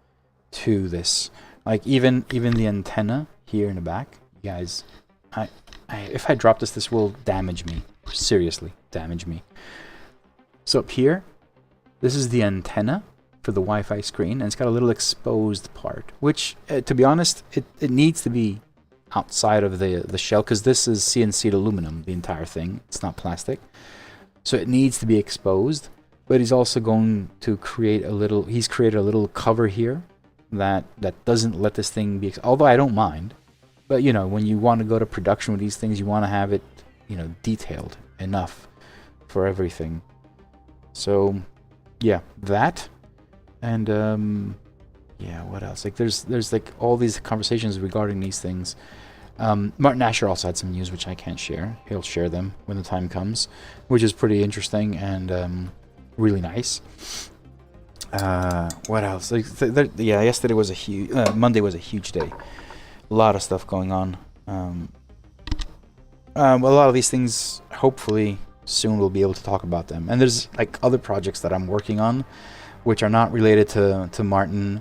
to this. Like even the antenna here in the back, you guys. If I drop this will damage me. Seriously, damage me. So up here, this is the antenna for the Wi-Fi screen, and it's got a little exposed part, which, to be honest, it needs to be outside of the shell, because this is CNC'd aluminum, the entire thing. It's not plastic. So it needs to be exposed, but he's also going to create he's created a little cover here that doesn't let this thing be, although I don't mind. But, you know, when you want to go to production with these things, you want to have it, you know, detailed enough for everything. So, yeah, that. And, yeah, what else? Like, there's like all these conversations regarding these things. Martin Ascher also had some news, which I can't share. He'll share them when the time comes, which is pretty interesting and really nice. What else? Like, yeah, yesterday was a huge... Monday was a huge day. A lot of stuff going on. A lot of these things, hopefully, soon we'll be able to talk about them. And there's like other projects that I'm working on, which are not related to Martin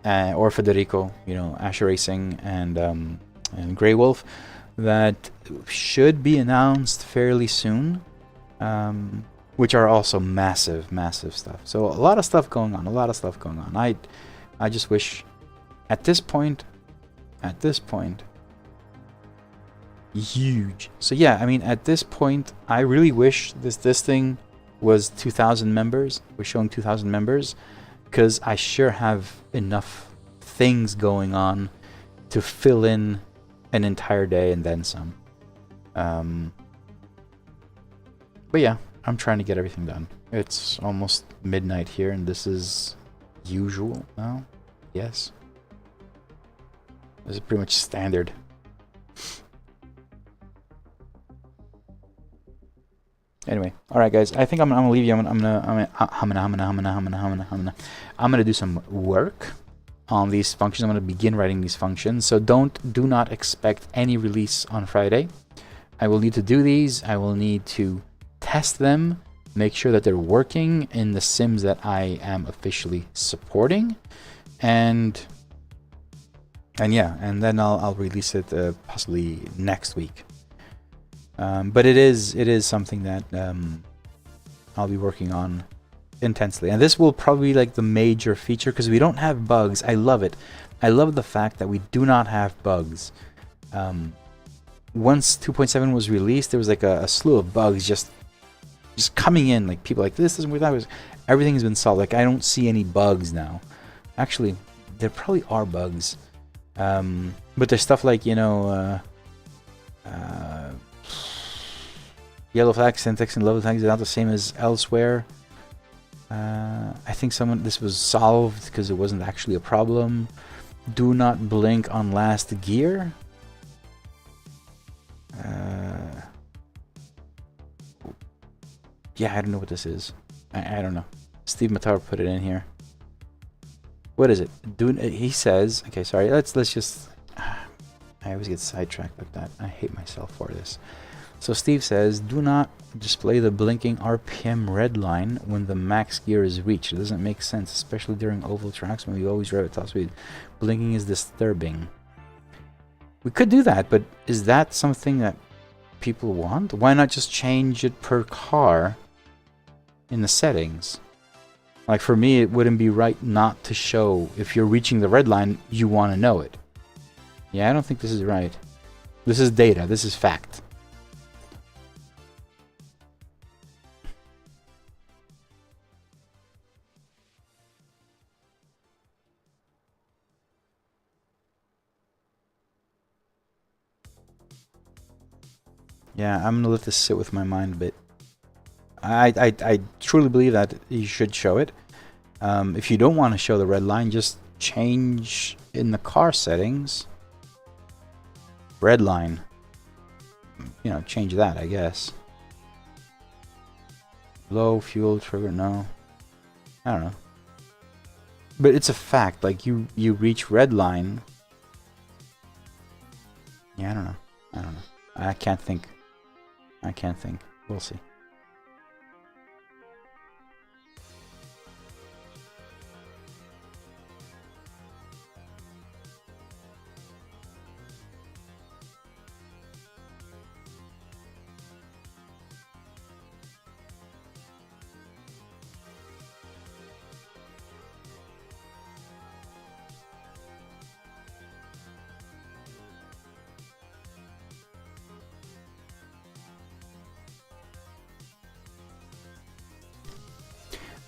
or Federico. You know, Ascher Racing and Greywolf, that should be announced fairly soon. Which are also massive stuff. So a lot of stuff going on. I just wish at this point, huge. So yeah, I mean, at this point, I really wish this thing was 2,000 members. We're showing 2,000 members, because I sure have enough things going on to fill in an entire day and then some. But yeah, I'm trying to get everything done. It's almost midnight here, and this is usual now. Yes. This is pretty much standard. Anyway, all right, guys. I think I'm gonna leave you. I'm gonna do some work on these functions. I'm gonna begin writing these functions. So do not expect any release on Friday. I will need to do these. I will need to test them, make sure that they're working in the sims that I am officially supporting, and yeah, and then I'll release it possibly next week. But it is something that I'll be working on intensely, and this will probably be like the major feature, because we don't have bugs. I love it. I love the fact that we do not have bugs. Once 2.7 was released, there was like a slew of bugs just coming in. Like, people like, this doesn't work, that was, everything's been solved. Like, I don't see any bugs now. Actually, there probably are bugs. But there's stuff like, you know, yellow flag syntax and level tags are not the same as elsewhere. I think this was solved because it wasn't actually a problem. Do not blink on last gear. Yeah, I don't know what this is. I don't know. Steve Matar put it in here. What is it? He says, okay, sorry, let's just, I always get sidetracked like that. I hate myself for this. So Steve says, do not display the blinking RPM red line when the max gear is reached. It doesn't make sense, especially during oval tracks when we always rev at top speed. Blinking is disturbing. We could do that, but is that something that people want? Why not just change it per car in the settings? Like for me, it wouldn't be right not to show. If you're reaching the red line, you want to know it. Yeah, I don't think this is right. This is data. This is fact. Yeah, I'm gonna let this sit with my mind a bit. I truly believe that you should show it. If you don't want to show the red line, just change in the car settings. Red line. You know, change that, I guess. Low fuel trigger, no. I don't know. But it's a fact, like you reach red line. Yeah, I don't know. I don't know. I can't think. I can't think. We'll see.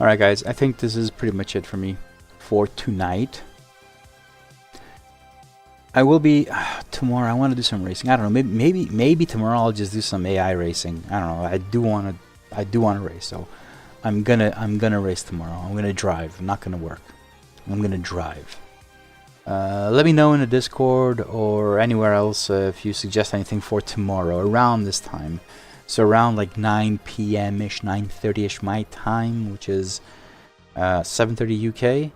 Alright guys, I think this is pretty much it for me for tonight. I will be tomorrow. I want to do some racing. I don't know. Maybe tomorrow I'll just do some AI racing. I don't know. I do want to race. So I'm gonna race tomorrow. I'm gonna drive. I'm not gonna work. I'm gonna drive. Let me know in the Discord or anywhere else if you suggest anything for tomorrow around this time. So around like 9 p.m.-ish, 9:30-ish my time, which is 7:30 UK.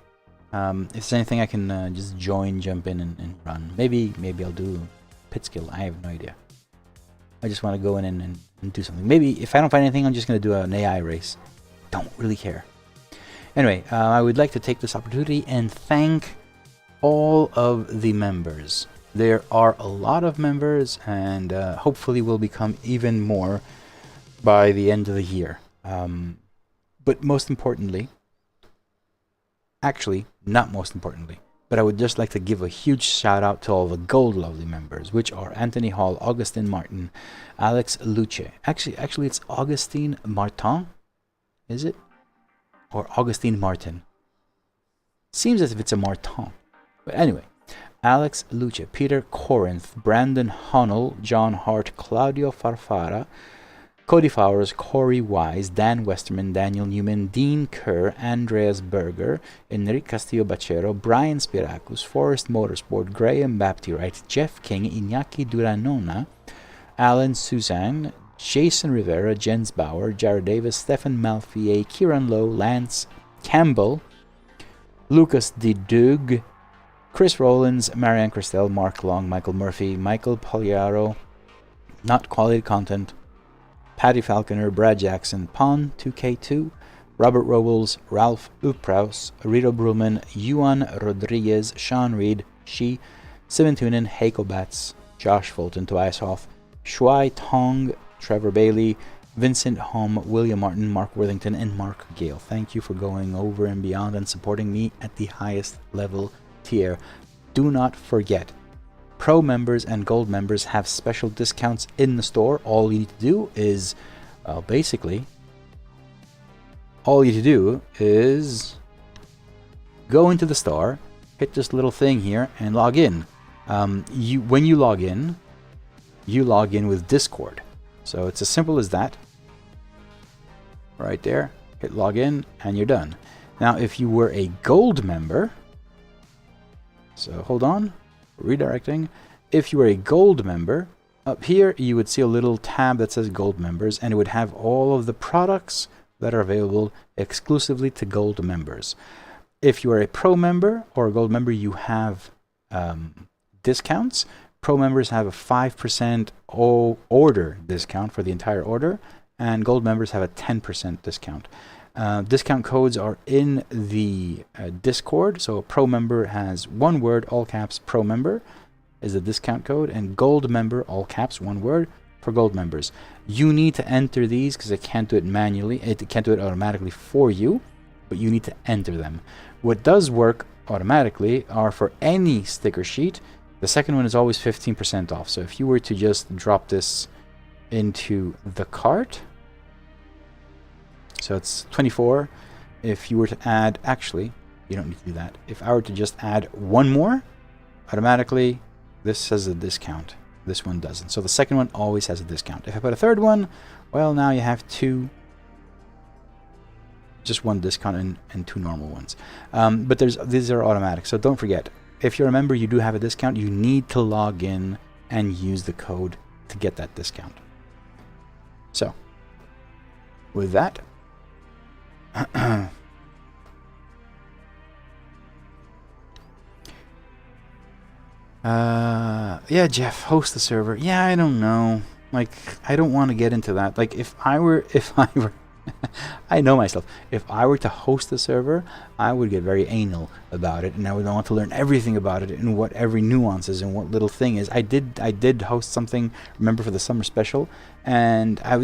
If there's anything I can just jump in and run. Maybe I'll do pit skill. I have no idea. I just want to go in and do something. Maybe if I don't find anything, I'm just going to do an AI race. Don't really care. Anyway, I would like to take this opportunity and thank all of the members. There are a lot of members, and hopefully will become even more by the end of the year. But most importantly, actually, not most importantly, but I would just like to give a huge shout out to all the Gold Lovely members, which are Anthony Hall, Augustine Martin, Alex Luce. Actually, it's Augustine Martin, is it? Or Augustine Martin? Seems as if it's a Martin. But anyway. Alex Luce, Peter Corinth, Brandon Hunnell, John Hart, Claudio Farfara, Cody Fowers, Corey Wise, Dan Westerman, Daniel Newman, Dean Kerr, Andreas Berger, Enrique Castillo Bachero, Brian Spiracus, Forrest Motorsport, Graham Baptiste, Jeff King, Iñaki Duranona, Alan Suzanne, Jason Rivera, Jens Bauer, Jared Davis, Stefan Malfier, Kieran Lowe, Lance Campbell, Lucas De Dug, Chris Rollins, Marianne Christel, Mark Long, Michael Murphy, Michael Pagliaro, Not Quality Content, Patty Falconer, Brad Jackson, Pon 2K2, Robert Robles, Ralph Upraus, Rito Bruman, Yuan Rodriguez, Sean Reed, Shi, Simon Tunin, Heiko Batts, Josh Fulton, Tobias Hoff, Shuai Tong, Trevor Bailey, Vincent Hom, William Martin, Mark Worthington, and Mark Gale. Thank you for going over and beyond and supporting me at the highest level tier. Do not forget, Pro members and Gold members have special discounts in the store. All you need to do is, well, basically, all you need to do is go into the store, hit this little thing here, and log in. When you log in with Discord. So it's as simple as that. Right there, hit login, and you're done. Now, if you were a Gold member, so hold on, redirecting. If you were a Gold member, up here you would see a little tab that says Gold members, and it would have all of the products that are available exclusively to Gold members. If you are a Pro member or a Gold member, you have discounts. Pro members have a 5% order discount for the entire order, and Gold members have a 10% discount. Discount codes are in the Discord. So a Pro member has one word, all caps, Pro member is the discount code, and Gold member, all caps, one word for Gold members. You need to enter these because it can't do it manually. It can't do it automatically for you, but you need to enter them. What does work automatically are for any sticker sheet. The second one is always 15% off. So if you were to just drop this into the cart, so it's 24. If you were to add, actually, you don't need to do that. If I were to just add one more, automatically this says a discount. This one doesn't. So the second one always has a discount. If I put a third one, well, now you have just one discount and two normal ones. But these are automatic, so don't forget. If you're a member, you do have a discount. You need to log in and use the code to get that discount. So, with that, yeah, Jeff, host the server. Yeah, I don't know. Like, I don't want to get into that. Like, if I were I know myself. If I were to host the server, I would get very anal about it, and I would want to learn everything about it and what every nuance is and what little thing is. I did host something, remember, for the summer special, and I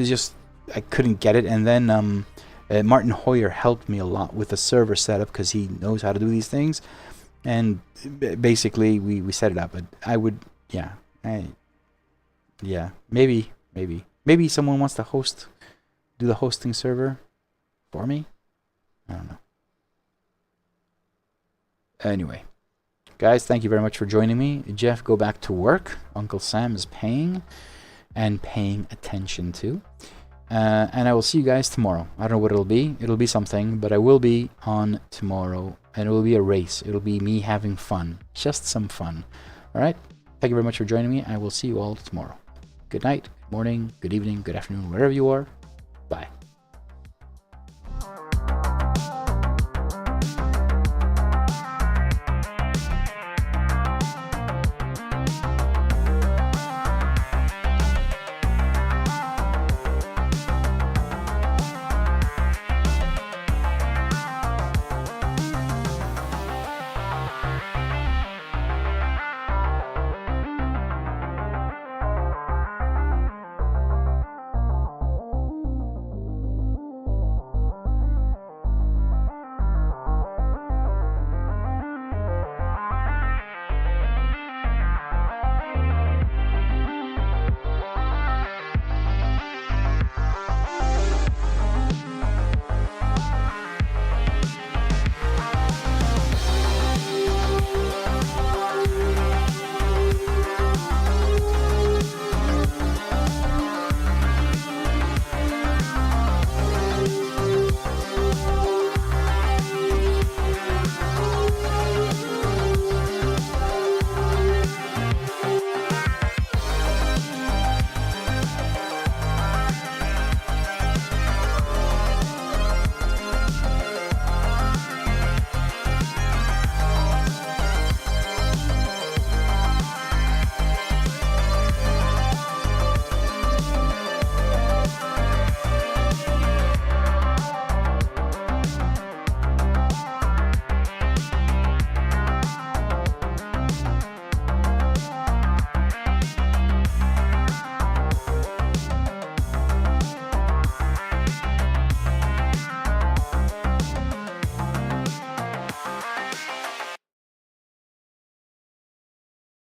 couldn't get it. And then Martin Hoyer helped me a lot with the server setup because he knows how to do these things. And basically, we set it up. But I would, maybe someone wants to do the hosting server for me. I don't know. Anyway, guys, thank you very much for joining me. Jeff, go back to work. Uncle Sam is paying attention to. And I will see you guys tomorrow. I don't know what it'll be. It'll be something, but I will be on tomorrow, and it will be a race. It'll be me having fun, just some fun. All right. Thank you very much for joining me. I will see you all tomorrow. Good night, good morning, good evening, good afternoon, wherever you are. Bye.